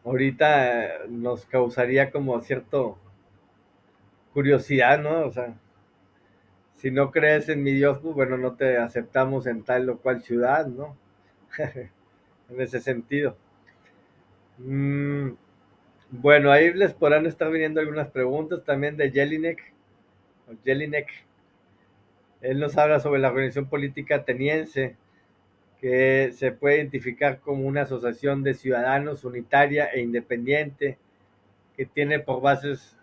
Ahorita nos causaría como cierto curiosidad, ¿no? O sea, si no crees en mi Dios, pues bueno, no te aceptamos en tal o cual ciudad, ¿no? En ese sentido. Mm, bueno, ahí les podrán estar viniendo algunas preguntas también de Jelinek. Jelinek. Él nos habla sobre la organización política ateniense, que se puede identificar como una asociación de ciudadanos unitaria e independiente, que tiene por bases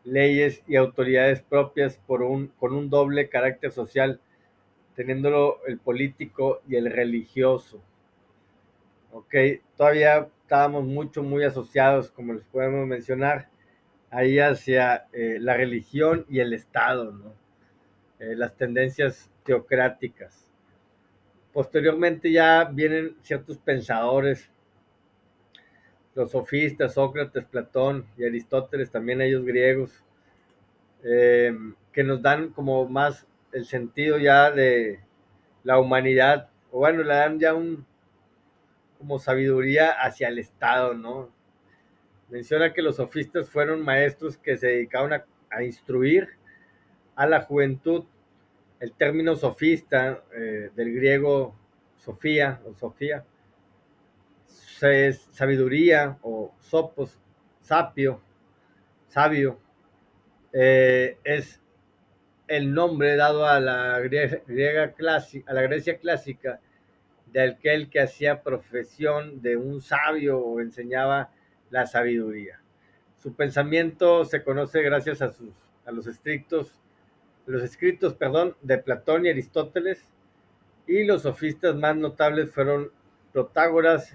leyes y autoridades propias con un doble carácter social, teniéndolo el político y el religioso. Ok, todavía estábamos muy asociados, como les podemos mencionar, ahí hacia la religión y el Estado, ¿no? Las tendencias teocráticas. Posteriormente ya vienen ciertos pensadores, los sofistas, Sócrates, Platón y Aristóteles, también ellos griegos, que nos dan como más el sentido ya de la humanidad, o bueno, le dan ya como sabiduría hacia el Estado, ¿no? Menciona que los sofistas fueron maestros que se dedicaban a instruir a la juventud. El término sofista, del griego sofía o sofía, es sabiduría o sopos, sapio, sabio, es el nombre dado a la griega clásica, a la Grecia clásica, de aquel que hacía profesión de un sabio o enseñaba la sabiduría. Su pensamiento se conoce gracias a los escritos, perdón, de Platón y Aristóteles, y los sofistas más notables fueron Protágoras,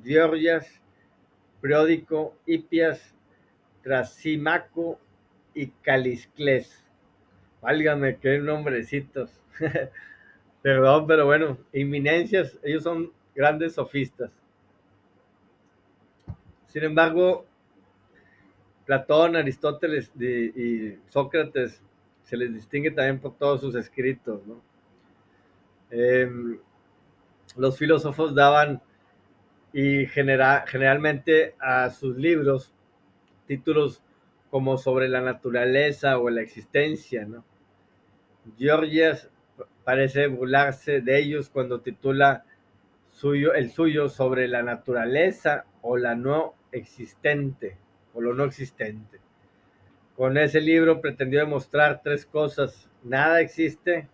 Diorgias, Pródico, Hipias, Trasímaco y Caliscles. Válgame, qué nombrecitos. Perdón, pero bueno, inminencias, ellos son grandes sofistas. Sin embargo, Platón, Aristóteles y Sócrates se les distingue también por todos sus escritos, ¿no? Eh, los filósofos daban generalmente a sus libros títulos como sobre la naturaleza o la existencia, ¿no? Georgias parece burlarse de ellos cuando titula el suyo sobre la naturaleza o la no existente o lo no existente. Con ese libro pretendió demostrar tres cosas. Nada existe,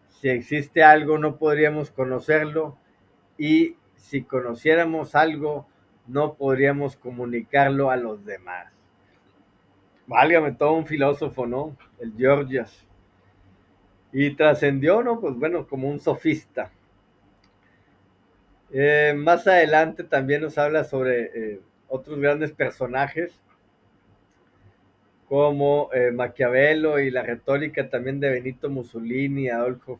si existe algo no podríamos conocerlo y si conociéramos algo no podríamos comunicarlo a los demás. Válgame, todo un filósofo, ¿no? El Georgias. Y trascendió, ¿no? Pues bueno, como un sofista. Más adelante también nos habla sobre otros grandes personajes como Maquiavelo y la retórica también de Benito Mussolini, Adolfo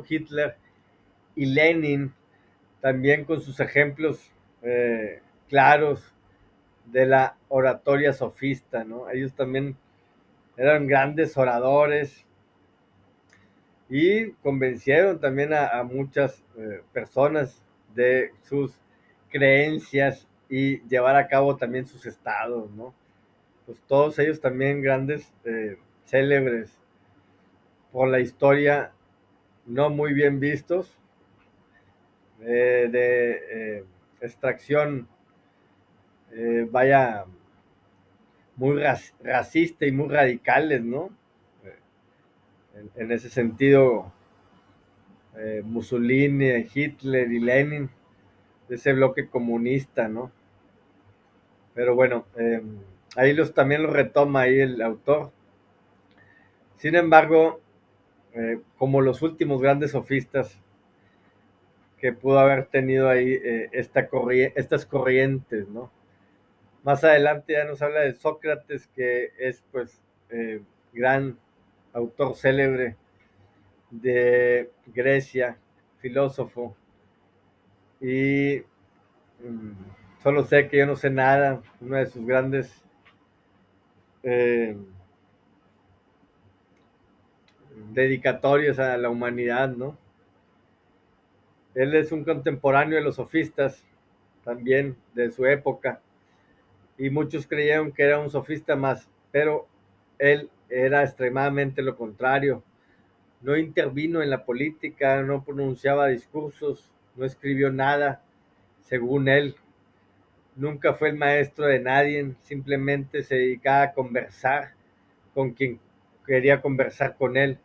Hitler y Lenin, también con sus ejemplos claros de la oratoria sofista, ¿no? Ellos también eran grandes oradores y convencieron también a muchas personas de sus creencias y llevar a cabo también sus estados, ¿no? Pues todos ellos también grandes, célebres por la historia, no muy bien vistos, de extracción, vaya, muy racista y muy radicales, ¿no? En ese sentido, Mussolini, Hitler y Lenin, de ese bloque comunista, ¿no? Pero bueno, ahí también lo retoma ahí el autor. Sin embargo, como los últimos grandes sofistas que pudo haber tenido ahí estas corrientes, ¿no? Más adelante ya nos habla de Sócrates, que es pues gran autor célebre de Grecia, filósofo, y mm, solo sé que yo no sé nada, una de sus grandes eh, dedicatorias a la humanidad, ¿no? Él es un contemporáneo de los sofistas, también de su época, y muchos creyeron que era un sofista más, pero él era extremadamente lo contrario. No intervino en la política, no pronunciaba discursos, no escribió nada, según él. Nunca fue el maestro de nadie, simplemente se dedicaba a conversar con quien quería conversar con él.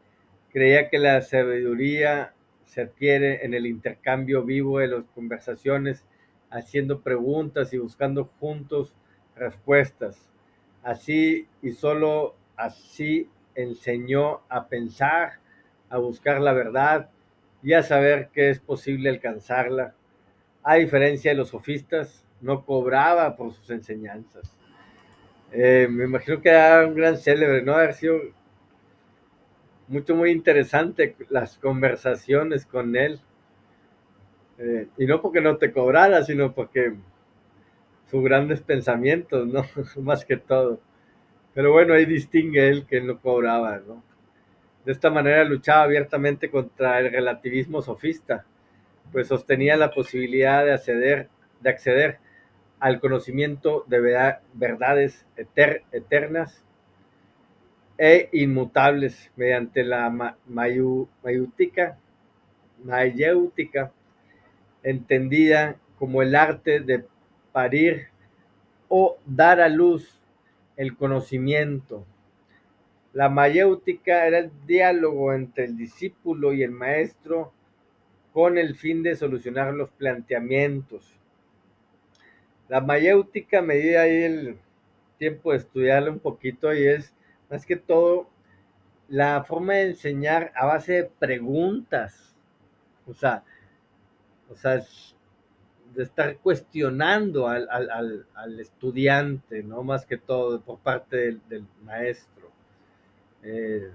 Creía que la sabiduría se adquiere en el intercambio vivo de las conversaciones, haciendo preguntas y buscando juntos respuestas. Así y solo así enseñó a pensar, a buscar la verdad y a saber que es posible alcanzarla. A diferencia de los sofistas, no cobraba por sus enseñanzas. Me imagino que era un gran célebre, ¿no? Haber sido muy interesante las conversaciones con él. Y no porque no te cobrara, sino porque sus grandes pensamientos, ¿no? Más que todo. Pero bueno, ahí distingue él que él no cobraba, ¿no? De esta manera luchaba abiertamente contra el relativismo sofista, pues sostenía la posibilidad de acceder al conocimiento de verdades eternas e inmutables mediante la mayéutica, entendida como el arte de parir o dar a luz el conocimiento. La mayéutica era el diálogo entre el discípulo y el maestro con el fin de solucionar los planteamientos. La mayéutica, me di ahí el tiempo de estudiarla un poquito y es más que todo la forma de enseñar a base de preguntas, o sea, o sea, de estar cuestionando al estudiante, ¿no? Más que todo por parte del maestro. Eh,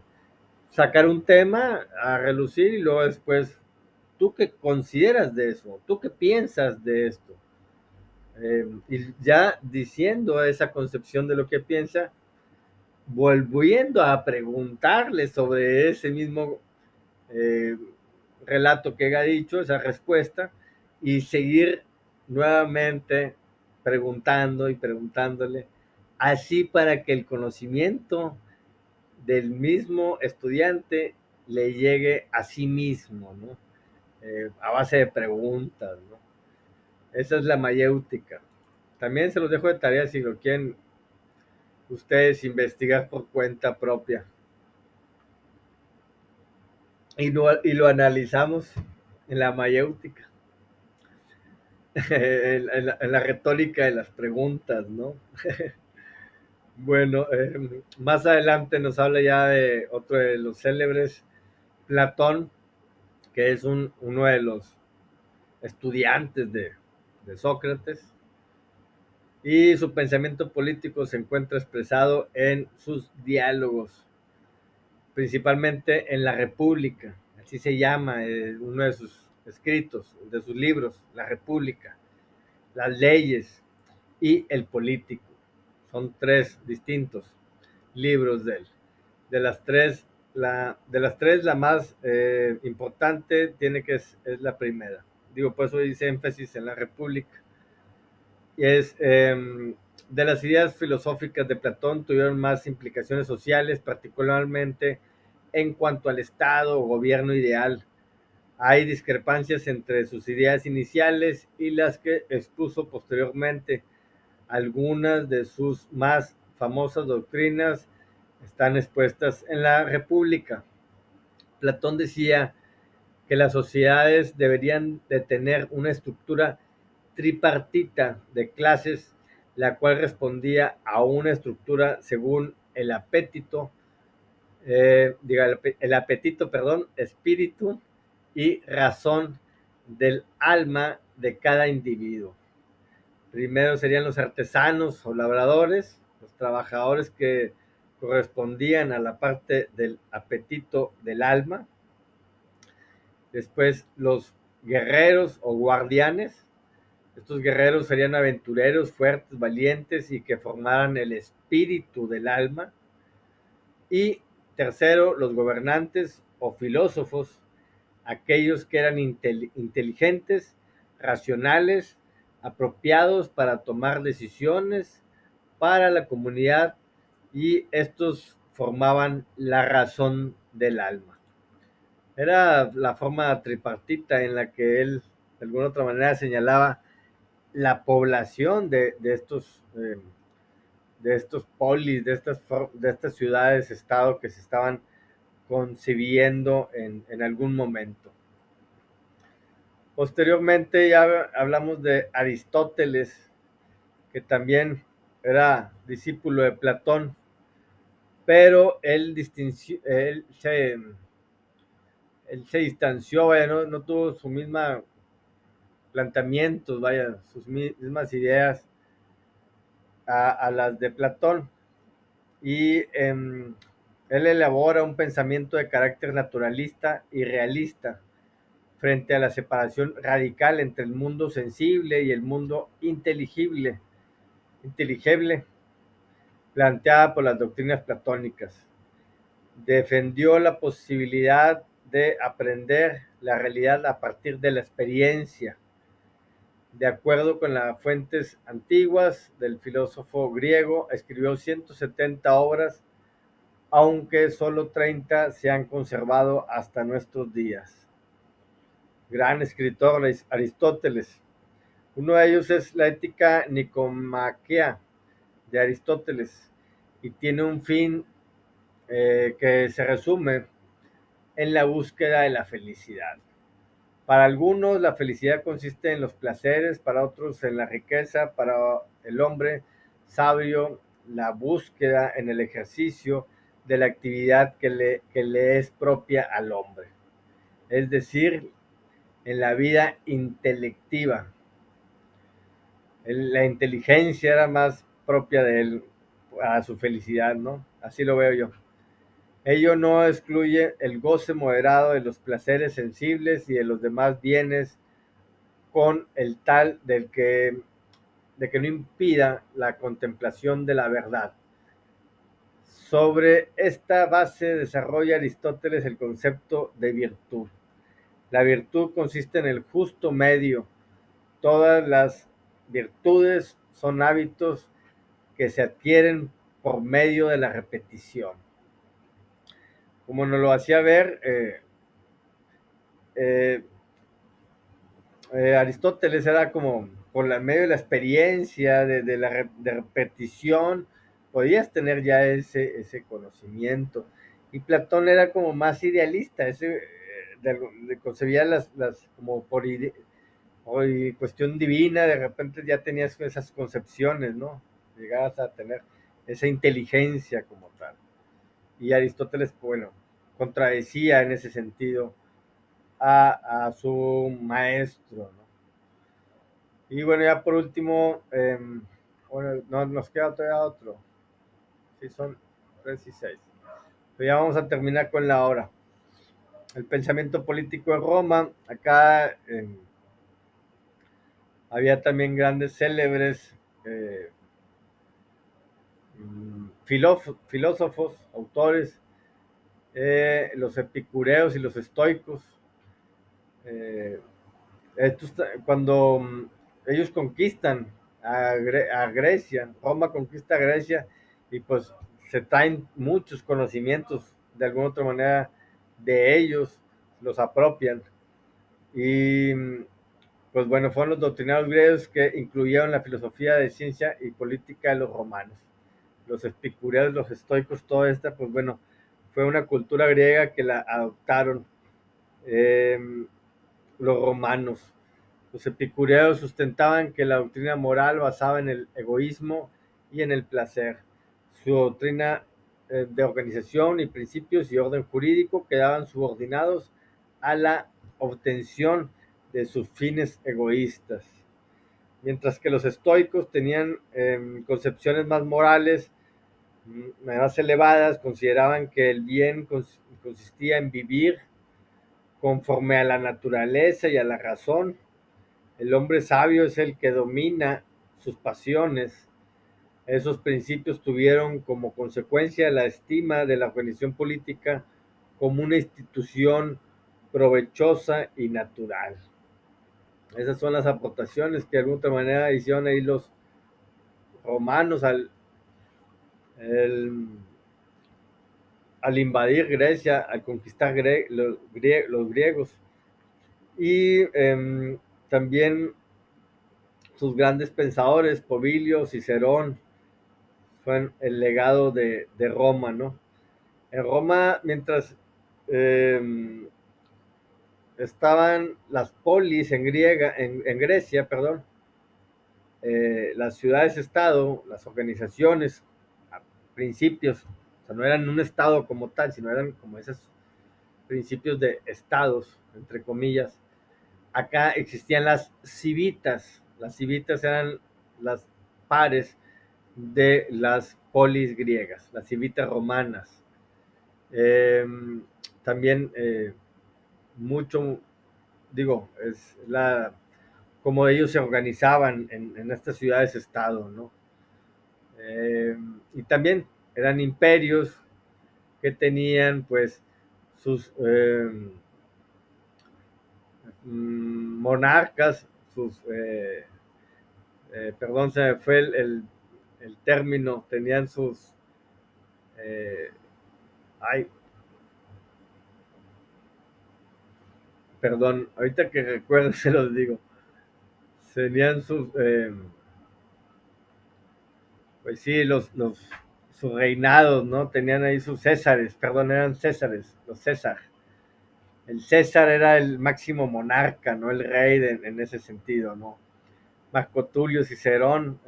Sacar un tema a relucir y luego después, ¿tú qué consideras de eso? ¿Tú qué piensas de esto? Y ya diciendo esa concepción de lo que piensa, volviendo a preguntarle sobre ese mismo eh, relato que ha dicho, esa respuesta, y seguir nuevamente preguntando y preguntándole, así para que el conocimiento del mismo estudiante le llegue a sí mismo, ¿no? A base de preguntas, ¿no? Esa es la mayéutica. También se los dejo de tarea si lo quieren ustedes investigar por cuenta propia. Y lo analizamos en la mayéutica, en la retórica de las preguntas, ¿no? Bueno, más adelante nos habla ya de otro de los célebres, Platón, que es uno de los estudiantes de Sócrates, y su pensamiento político se encuentra expresado en sus diálogos, principalmente en La República, así se llama uno de sus escritos, de sus libros, La República, las leyes y el político. Son tres distintos libros de él. De las tres, la más importante tiene que es la primera. Digo, por eso dice énfasis en La República. Y de las ideas filosóficas de Platón tuvieron más implicaciones sociales, particularmente en cuanto al Estado o gobierno ideal. Hay discrepancias entre sus ideas iniciales y las que expuso posteriormente. Algunas de sus más famosas doctrinas están expuestas en La República. Platón decía que las sociedades deberían de tener una estructura tripartita de clases, la cual respondía a una estructura según el apetito, el apetito, perdón, espíritu y razón del alma de cada individuo. Primero serían los artesanos o labradores, los trabajadores que correspondían a la parte del apetito del alma. Después los guerreros o guardianes. Estos guerreros serían aventureros, fuertes, valientes y que formaran el espíritu del alma. Y tercero, los gobernantes o filósofos, aquellos que eran inteligentes, racionales, apropiados para tomar decisiones para la comunidad, y estos formaban la razón del alma. Era la forma tripartita en la que él de alguna otra manera señalaba la población de estos polis, de estas ciudades, estado que se estaban concibiendo en algún momento. Posteriormente ya hablamos de Aristóteles, que también era discípulo de Platón, pero él se distanció, vaya, no tuvo su misma planteamientos, vaya, sus mismas ideas a las de Platón. Y él elabora un pensamiento de carácter naturalista y realista frente a la separación radical entre el mundo sensible y el mundo inteligible planteada por las doctrinas platónicas. Defendió la posibilidad de aprender la realidad a partir de la experiencia. De acuerdo con las fuentes antiguas del filósofo griego, escribió 170 obras, aunque solo 30 se han conservado hasta nuestros días. Gran escritor Aristóteles. Uno de ellos es la Ética Nicomaquea de Aristóteles, y tiene un fin que se resume en la búsqueda de la felicidad. Para algunos la felicidad consiste en los placeres, para otros en la riqueza, para el hombre sabio la búsqueda en el ejercicio de la actividad que le es propia al hombre, es decir, en la vida intelectiva. La inteligencia era más propia de él, a su felicidad, ¿no? Así lo veo yo. Ello no excluye el goce moderado de los placeres sensibles y de los demás bienes con el tal de que no impida la contemplación de la verdad. Sobre esta base desarrolla Aristóteles el concepto de virtud. La virtud consiste en el justo medio. Todas las virtudes son hábitos que se adquieren por medio de la repetición. Como nos lo hacía ver eh, Aristóteles, era como por medio de la experiencia, de repetición, podías tener ya ese conocimiento. Y Platón era como más idealista, concebía las como por cuestión divina, de repente ya tenías esas concepciones, ¿no? Llegabas a tener esa inteligencia como tal. Y Aristóteles, bueno, contradecía en ese sentido a su maestro, ¿no? Y bueno, ya por último, bueno, no, nos queda todavía otro. Sí, son 3 y 6. Pero ya vamos a terminar con la hora. El pensamiento político de Roma. Acá había también grandes célebres eh, filósofos, autores, los epicureos y los estoicos. Eh, cuando ellos conquistan a Grecia, Roma conquista a Grecia y pues se traen muchos conocimientos de alguna otra manera de ellos, los apropian y pues bueno, fueron los doctrinarios griegos que incluyeron la filosofía de ciencia y política de los romanos. Los epicureos, los estoicos, toda esta, pues bueno, fue una cultura griega que la adoptaron eh, los romanos. Los epicureos sustentaban que la doctrina moral basaba en el egoísmo y en el placer. Su doctrina de organización y principios y orden jurídico quedaban subordinados a la obtención de sus fines egoístas. Mientras que los estoicos tenían concepciones más morales, más elevadas, consideraban que el bien consistía en vivir conforme a la naturaleza y a la razón. El hombre sabio es el que domina sus pasiones. Esos principios tuvieron como consecuencia la estima de la organización política como una institución provechosa y natural. Esas son las aportaciones que de alguna manera hicieron ahí los romanos el, al invadir Grecia, al conquistar los griegos. Y también sus grandes pensadores, Pobilio, Cicerón, fue el legado de Roma, ¿no? En Roma, mientras eh, estaban las polis en Grecia, perdón, las ciudades-estado, las organizaciones, a principios, o sea, no eran un estado como tal, sino eran como esos principios de estados, entre comillas. Acá existían las civitas. Las civitas eran las pares de las polis griegas, las civitas romanas. Eh, también mucho, digo, es como ellos se organizaban en estas ciudades-estado, ¿no? Y también eran imperios que tenían pues sus monarcas, perdón, se me fue el término, tenían sus, eh, ay, perdón, ahorita que recuerdo se los digo, tenían pues sí, sus reinados, ¿no? Tenían ahí sus césares, perdón, eran césares, los César. El César era el máximo monarca, ¿no? El rey en ese sentido, ¿no? Marco Tulio Cicerón,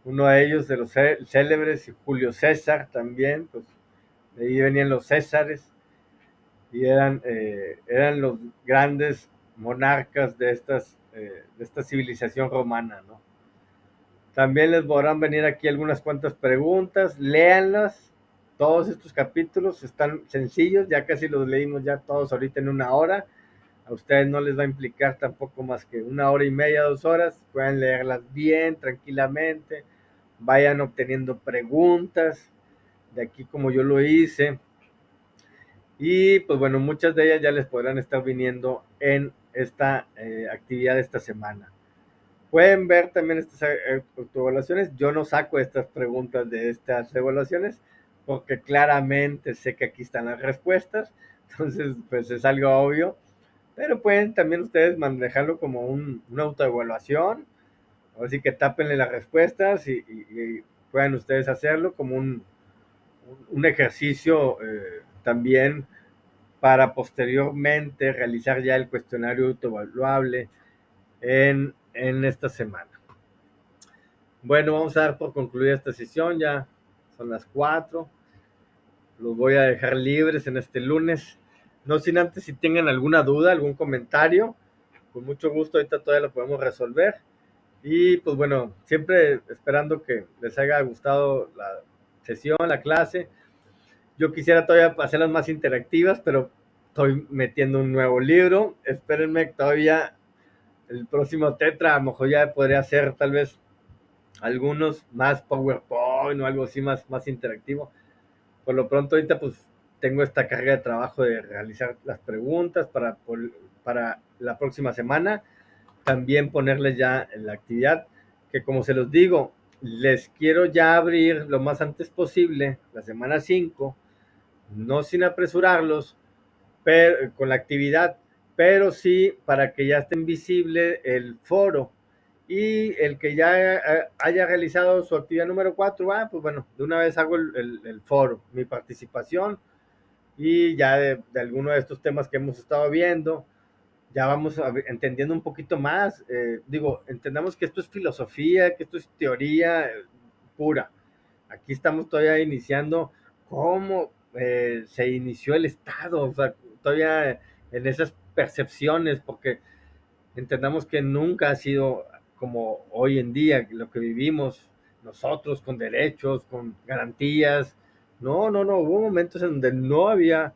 uno de ellos, de los célebres, y Julio César también, pues De ahí venían los Césares y eran los grandes monarcas de esta civilización romana, ¿no? También les podrán venir aquí algunas cuantas preguntas, léanlas. Todos estos capítulos están sencillos, ya casi los leímos ya todos ahorita en una hora. A ustedes no les va a implicar tampoco más que una hora y media, 2 horas. Pueden leerlas bien, tranquilamente. Vayan obteniendo preguntas de aquí como yo lo hice. Y pues bueno, muchas de ellas ya les podrán estar viniendo en esta actividad de esta semana. Pueden ver también estas autoevaluaciones. Yo no saco estas preguntas de estas evaluaciones porque claramente sé que aquí están las respuestas. Entonces, pues es algo obvio. Pero pueden también ustedes manejarlo como una autoevaluación. Así que tápenle las respuestas y puedan ustedes hacerlo como un ejercicio también para posteriormente realizar ya el cuestionario autoevaluable en esta semana. Bueno, vamos a dar por concluida esta sesión, ya son las 4. Los voy a dejar libres en este lunes. No sin antes, si tengan alguna duda, algún comentario, con mucho gusto ahorita todavía lo podemos resolver. Y pues bueno, siempre esperando que les haya gustado la sesión, la clase. Yo quisiera todavía hacerlas más interactivas, pero estoy metiendo un nuevo libro. Espérenme todavía el próximo Tetra, a lo mejor ya podría hacer tal vez algunos más PowerPoint o algo así más interactivo. Por lo pronto ahorita pues tengo esta carga de trabajo de realizar las preguntas para la próxima semana. También ponerles ya en la actividad, que como se los digo, les quiero ya abrir lo más antes posible, la semana 5, no sin apresurarlos, pero, con la actividad, pero sí para que ya estén visible el foro y el que ya haya realizado su actividad número 4, pues bueno, de una vez hago el foro, mi participación y ya de alguno de estos temas que hemos estado viendo, ya vamos entendiendo un poquito más. Digo, entendamos que esto es filosofía, que esto es teoría pura. Aquí estamos todavía iniciando cómo se inició el Estado, o sea, todavía en esas percepciones, porque entendamos que nunca ha sido como hoy en día, lo que vivimos nosotros con derechos, con garantías. No, no, no, hubo momentos en donde no había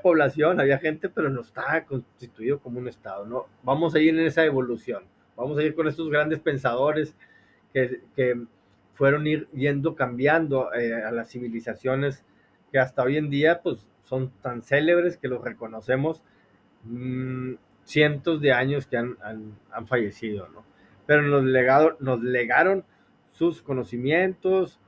población, había gente, pero no estaba constituido como un Estado, ¿no? Vamos a ir en esa evolución, vamos a ir con estos grandes pensadores que fueron yendo cambiando a las civilizaciones que hasta hoy en día pues son tan célebres que los reconocemos mmm, cientos de años que han fallecido, ¿no? Pero nos legaron sus conocimientos,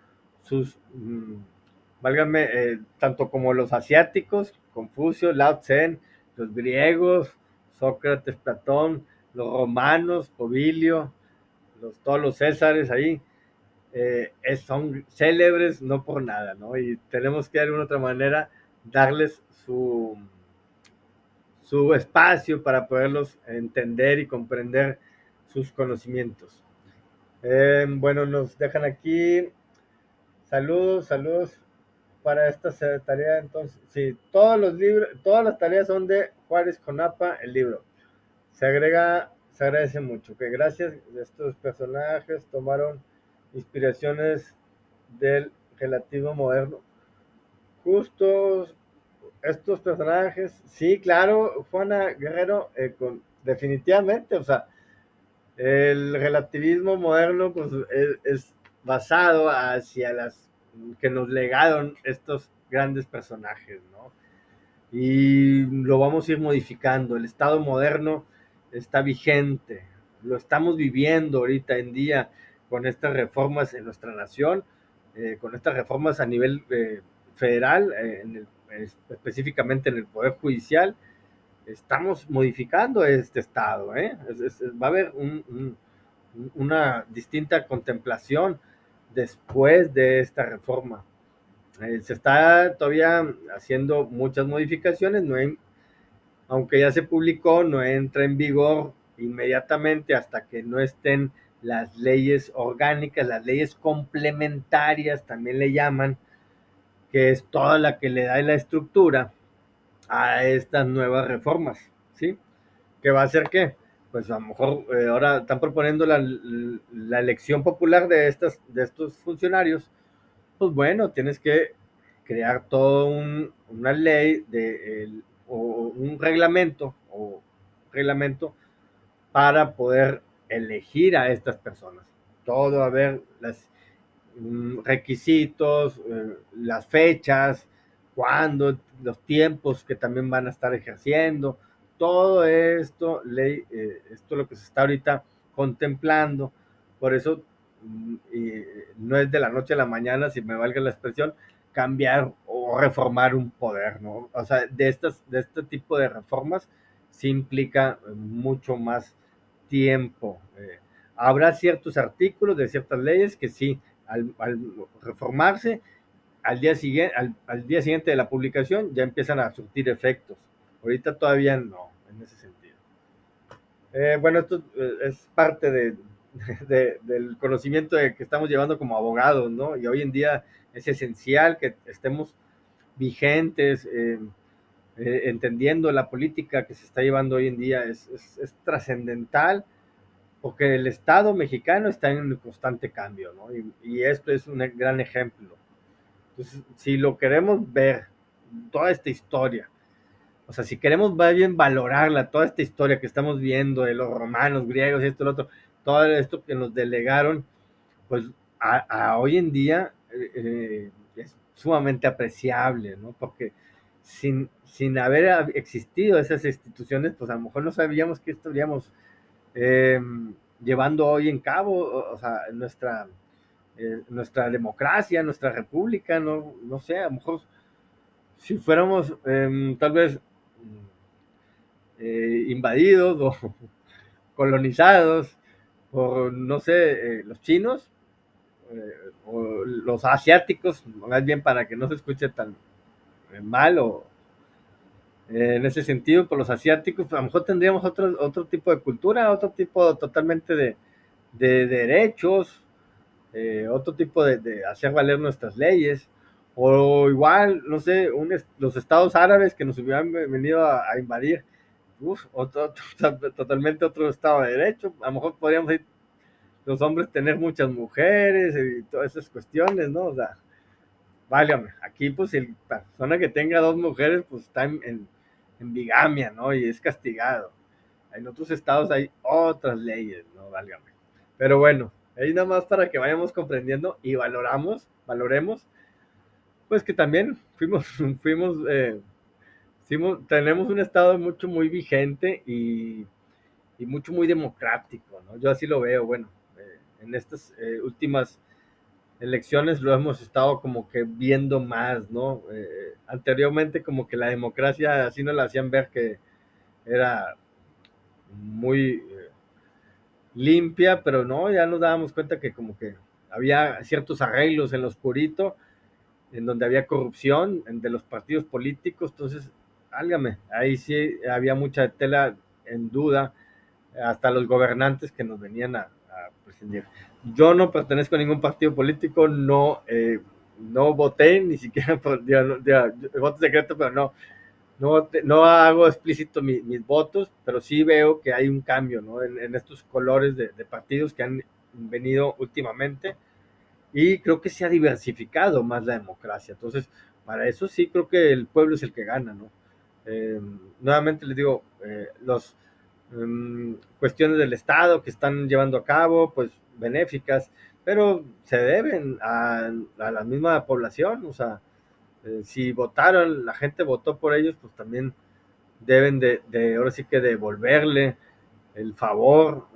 válgame, tanto como los asiáticos, Confucio, Lao Tse, los griegos, Sócrates, Platón, los romanos, Pobilio, todos los Césares ahí, son célebres no por nada, ¿no? Y tenemos que de alguna otra manera darles su espacio para poderlos entender y comprender sus conocimientos. Bueno, nos dejan aquí saludos, saludos para esta tarea. Entonces, sí, todos los libros, todas las tareas son de Juárez Conapa, el libro. Se agradece mucho. Que gracias, estos personajes tomaron inspiraciones del relativo moderno. Justos estos personajes, sí, claro, Juana Guerrero, definitivamente, o sea, el relativismo moderno pues es basado hacia las que nos legaron estos grandes personajes, ¿no? Y lo vamos a ir modificando. El Estado moderno está vigente, lo estamos viviendo ahorita en día con estas reformas en nuestra nación, con estas reformas a nivel federal, específicamente en el Poder Judicial. Estamos modificando este Estado, ¿eh? Va a haber una distinta contemplación después de esta reforma. Se está todavía haciendo muchas modificaciones, aunque ya se publicó, no entra en vigor inmediatamente hasta que no estén las leyes orgánicas, las leyes complementarias, también le llaman, que es toda la que le da la estructura a estas nuevas reformas, ¿sí? ¿Qué va a hacer qué? Pues a lo mejor ahora están proponiendo la elección popular de estos funcionarios. Pues bueno, tienes que crear todo una ley o un reglamento para poder elegir a estas personas. Todo, a ver, las requisitos, las fechas, cuándo, los tiempos que también van a estar ejerciendo, todo esto, esto es lo que se está ahorita contemplando, por eso no es de la noche a la mañana, si me valga la expresión, cambiar o reformar un poder, ¿no? O sea, de este tipo de reformas sí implica mucho más tiempo. Habrá ciertos artículos de ciertas leyes que sí, al reformarse, al día siguiente de la publicación ya empiezan a surtir efectos. Ahorita todavía no, en ese sentido. Bueno, esto es parte del conocimiento que estamos llevando como abogados, ¿no? Y hoy en día es esencial que estemos vigentes, entendiendo la política que se está llevando hoy en día, es trascendental porque el Estado mexicano está en constante cambio, ¿no? Y esto es un gran ejemplo. Entonces, si lo queremos ver, toda esta historia, o sea, si queremos más bien valorarla, toda esta historia que estamos viendo de los romanos, griegos, esto, lo otro, todo esto que nos delegaron, pues a hoy en día es sumamente apreciable, ¿no? Porque sin haber existido esas instituciones, pues a lo mejor no sabíamos que estaríamos eh, llevando hoy en cabo, o sea, nuestra democracia, nuestra república, no, no sé, a lo mejor si fuéramos tal vez invadidos o colonizados por, no sé, los chinos o los asiáticos, más bien para que no se escuche tan mal o en ese sentido, por los asiáticos, pues, a lo mejor tendríamos otro tipo de cultura, otro tipo totalmente de derechos, otro tipo de hacer valer nuestras leyes, o igual, no sé, los estados árabes que nos hubieran venido a invadir, totalmente otro estado de derecho, a lo mejor podríamos ir, los hombres tener muchas mujeres y todas esas cuestiones, ¿no? O sea, válgame, aquí pues el persona que tenga dos mujeres pues está en bigamia, ¿no? Y es castigado. En otros estados hay otras leyes, ¿no? Válgame. Pero bueno, ahí nada más para que vayamos comprendiendo y valoremos, pues que también tenemos un estado muy vigente y muy democrático, ¿no? Yo así lo veo, bueno, en estas últimas elecciones lo hemos estado como que viendo más, ¿no? Anteriormente como que la democracia así nos la hacían ver que era muy limpia, pero no, ya nos dábamos cuenta que como que había ciertos arreglos en lo oscurito, en donde había corrupción de los partidos políticos, entonces, álgame, ahí sí había mucha tela en duda, hasta los gobernantes que nos venían a presidir. Yo no pertenezco a ningún partido político, no voté, ni siquiera por voto secreto, pero no hago explícito mis votos, pero sí veo que hay un cambio, ¿no? En estos colores de partidos que han venido últimamente y creo que se ha diversificado más la democracia. Entonces, para eso sí creo que el pueblo es el que gana, ¿no? Nuevamente les digo, los cuestiones del Estado que están llevando a cabo, pues benéficas, pero se deben a la misma población, o sea, si votaron, la gente votó por ellos, pues también deben ahora sí que devolverle el favor,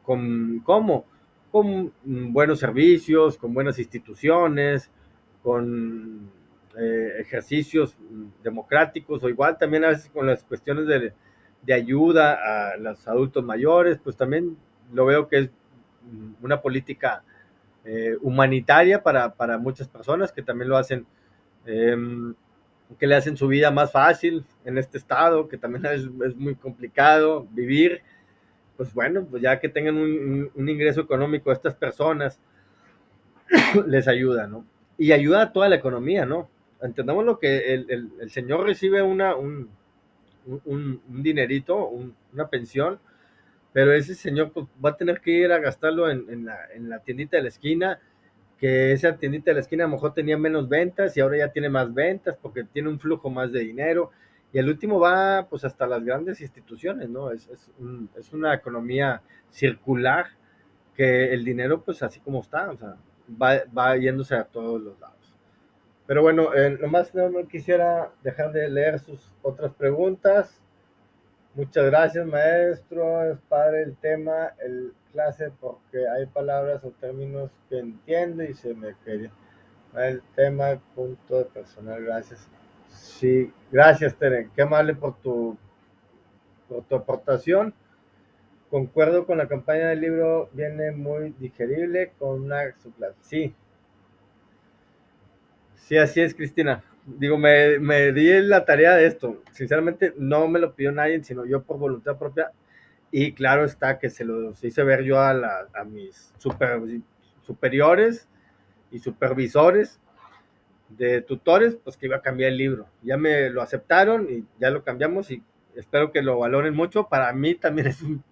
¿cómo? Con buenos servicios, con buenas instituciones, con ejercicios democráticos, o igual también a veces con las cuestiones de ayuda a los adultos mayores, pues también lo veo que es una política humanitaria para muchas personas que también lo hacen, eh, que le hacen su vida más fácil en este estado, que también es muy complicado vivir, pues bueno, pues ya que tengan un ingreso económico a estas personas, les ayuda, ¿no? Y ayuda a toda la economía, ¿no? entendamos lo que el señor recibe un dinerito, una pensión, pero ese señor pues, va a tener que ir a gastarlo en la tiendita de la esquina, que esa tiendita de la esquina a lo mejor tenía menos ventas y ahora ya tiene más ventas porque tiene un flujo más de dinero. Y el último va pues hasta las grandes instituciones, ¿no? Es una economía circular que el dinero pues así como está, o sea, va yéndose a todos los lados. Pero bueno, nomás no quisiera dejar de leer sus otras preguntas. Muchas gracias, maestro. Es padre el tema, el clase, porque hay palabras o términos que entiendo y se me queda. El tema, punto de personal, gracias. Sí, gracias, Teren. Qué amable por tu aportación. Concuerdo con la campaña del libro, viene muy digerible con una subclase. Sí, sí, así es, Cristina. Digo, me di la tarea de esto. Sinceramente, no me lo pidió nadie, sino yo por voluntad propia. Y claro está que se los hice ver yo a mis superiores y supervisores de tutores, pues que iba a cambiar el libro. Ya me lo aceptaron y ya lo cambiamos y espero que lo valoren mucho. Para mí también es un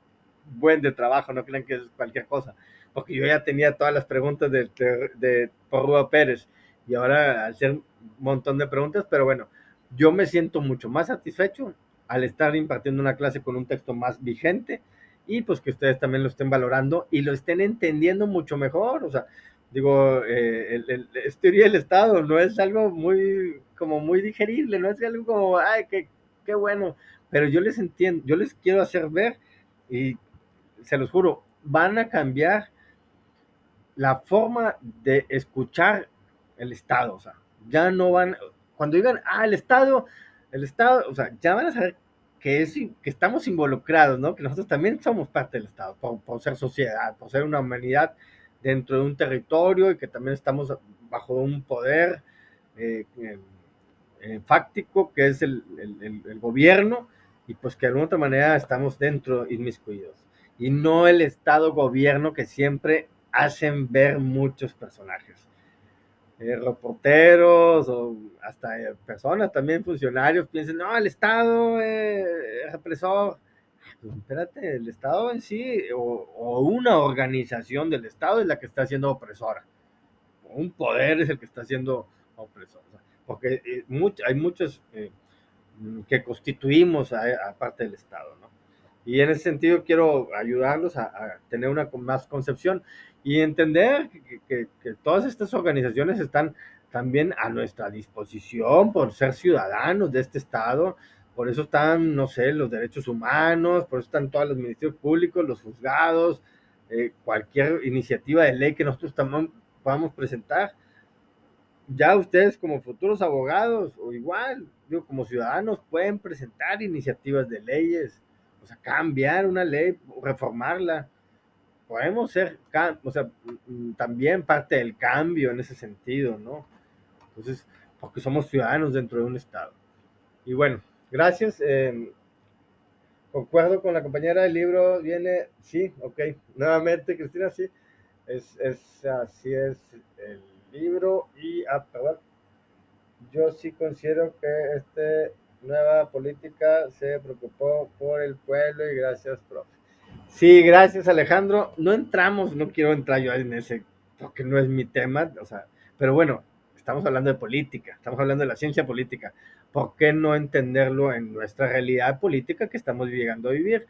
buen de trabajo, no crean que es cualquier cosa, porque yo ya tenía todas las preguntas de Porrúa Pérez y ahora al hacer un montón de preguntas, pero bueno, yo me siento mucho más satisfecho al estar impartiendo una clase con un texto más vigente y pues que ustedes también lo estén valorando y lo estén entendiendo mucho mejor, o sea, digo, es teoría del Estado, no es algo muy, como muy digerible, no es algo como, ay, qué bueno, pero yo les entiendo, yo les quiero hacer ver y se los juro, van a cambiar la forma de escuchar el Estado, o sea, ya no van, cuando digan, el Estado, o sea, ya van a saber que estamos involucrados, ¿no? Que nosotros también somos parte del Estado, por ser sociedad, por ser una humanidad dentro de un territorio y que también estamos bajo un poder eh, fáctico que es el gobierno y pues que de alguna otra manera estamos dentro inmiscuidos y no el Estado gobierno que siempre hacen ver muchos personajes, reporteros o hasta personas también funcionarios piensan no el Estado represor. Pues, espérate, el Estado en sí o una organización del Estado es la que está siendo opresora, un poder es el que está siendo opresor, o sea, porque hay muchos que constituimos aparte del Estado, ¿no? Y en ese sentido quiero ayudarlos a tener una más concepción y entender que todas estas organizaciones están también a nuestra disposición por ser ciudadanos de este Estado, por eso están, no sé, los derechos humanos, por eso están todos los ministerios públicos, los juzgados, cualquier iniciativa de ley que nosotros también podamos presentar, ya ustedes como futuros abogados o igual, digo, como ciudadanos pueden presentar iniciativas de leyes, o sea, cambiar una ley, reformarla. Podemos ser, o sea, también parte del cambio en ese sentido, ¿no? Entonces, porque somos ciudadanos dentro de un Estado. Y bueno, gracias. Concuerdo con la compañera del libro, viene, sí, ok, nuevamente, Cristina, sí, así es el libro y, perdón, yo sí considero que esta nueva política se preocupó por el pueblo y gracias, profe. Sí, gracias, Alejandro. No entramos, no quiero entrar yo en ese, porque no es mi tema, o sea, pero bueno, estamos hablando de política, estamos hablando de la ciencia política. ¿Por qué no entenderlo en nuestra realidad política que estamos llegando a vivir?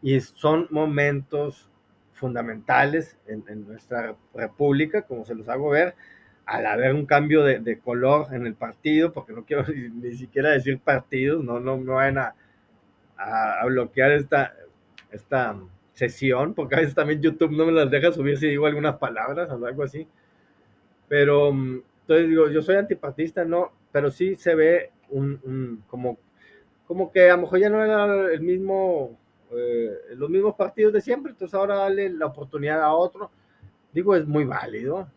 Y son momentos fundamentales en nuestra república, como se los hago ver, al haber un cambio de color en el partido, porque no quiero ni siquiera decir partidos, no vayan a bloquear esta sesión, porque a veces también YouTube no me las deja subir si digo algunas palabras o algo así. Pero entonces digo, yo soy antipartista, no, pero sí se ve como que a lo mejor ya no era el mismo, los mismos partidos de siempre, entonces ahora darle la oportunidad a otro, digo, es muy válido,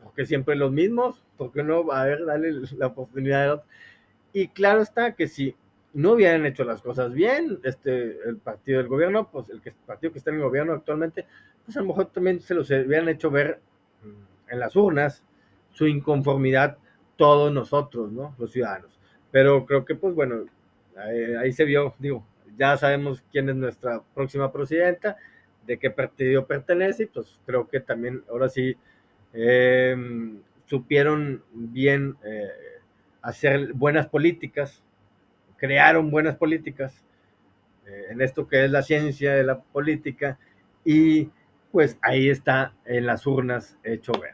porque siempre los mismos, porque no va a ver, darle la oportunidad a otro. Y claro está que si no hubieran hecho las cosas bien, el partido del gobierno, pues el partido que está en el gobierno actualmente, pues a lo mejor también se los hubieran hecho ver en las urnas su inconformidad todos nosotros, ¿no? Los ciudadanos. Pero creo que, pues bueno, ahí se vio, digo, ya sabemos quién es nuestra próxima presidenta, de qué partido pertenece, y pues creo que también ahora sí eh, supieron bien hacer buenas políticas, crearon buenas políticas en esto que es la ciencia de la política, y pues ahí está en las urnas hecho ver.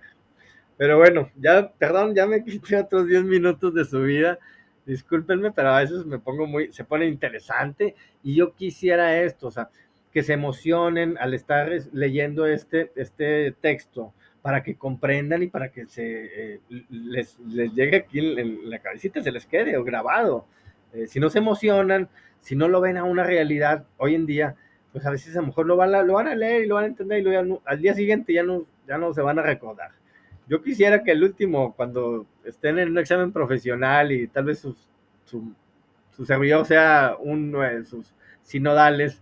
Pero bueno, ya, perdón, ya me quité otros 10 minutos de su vida. Discúlpenme, pero a veces me pongo muy, se pone interesante y yo quisiera esto, o sea, que se emocionen al estar leyendo este texto para que comprendan y para que les llegue aquí en la cabecita, se les quede o grabado. Si no se emocionan, si no lo ven a una realidad hoy en día, pues a veces a lo mejor lo van a leer y lo van a entender y al día siguiente ya no se van a recordar. Yo quisiera que el último, cuando estén en un examen profesional y tal vez su servidor sea uno de sus sinodales,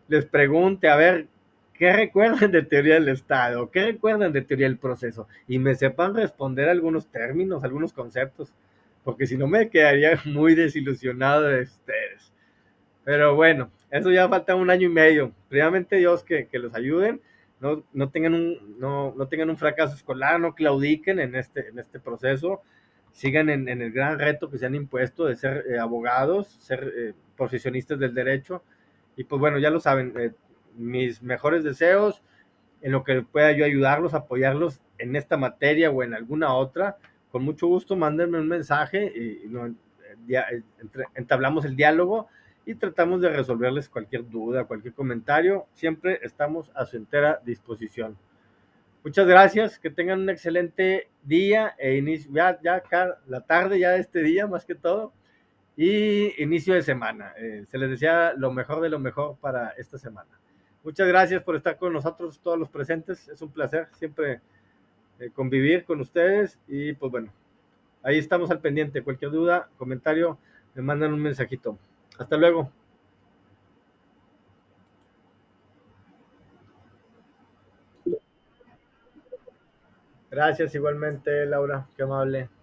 les pregunte, a ver, ¿qué recuerdan de teoría del Estado? ¿Qué recuerdan de teoría del proceso? Y me sepan responder algunos términos, algunos conceptos, porque si no me quedaría muy desilusionado de ustedes. Pero bueno, eso ya falta un año y medio. Primeramente Dios que los ayuden, no tengan un fracaso escolar, no claudiquen en este proceso, sigan en el gran reto que se han impuesto de ser abogados, ser profesionistas del derecho. Y pues bueno, ya lo saben, mis mejores deseos en lo que pueda yo ayudarlos, apoyarlos en esta materia o en alguna otra. Con mucho gusto, mándenme un mensaje y entablamos el diálogo y tratamos de resolverles cualquier duda, cualquier comentario. Siempre estamos a su entera disposición. Muchas gracias, que tengan un excelente día e inicio, ya acá, la tarde ya de este día más que todo, y inicio de semana. Se les desea lo mejor de lo mejor para esta semana. Muchas gracias por estar con nosotros, todos los presentes. Es un placer siempre convivir con ustedes y pues bueno, ahí estamos al pendiente. Cualquier duda, comentario, me mandan un mensajito. Hasta luego. Gracias igualmente, Laura. Qué amable.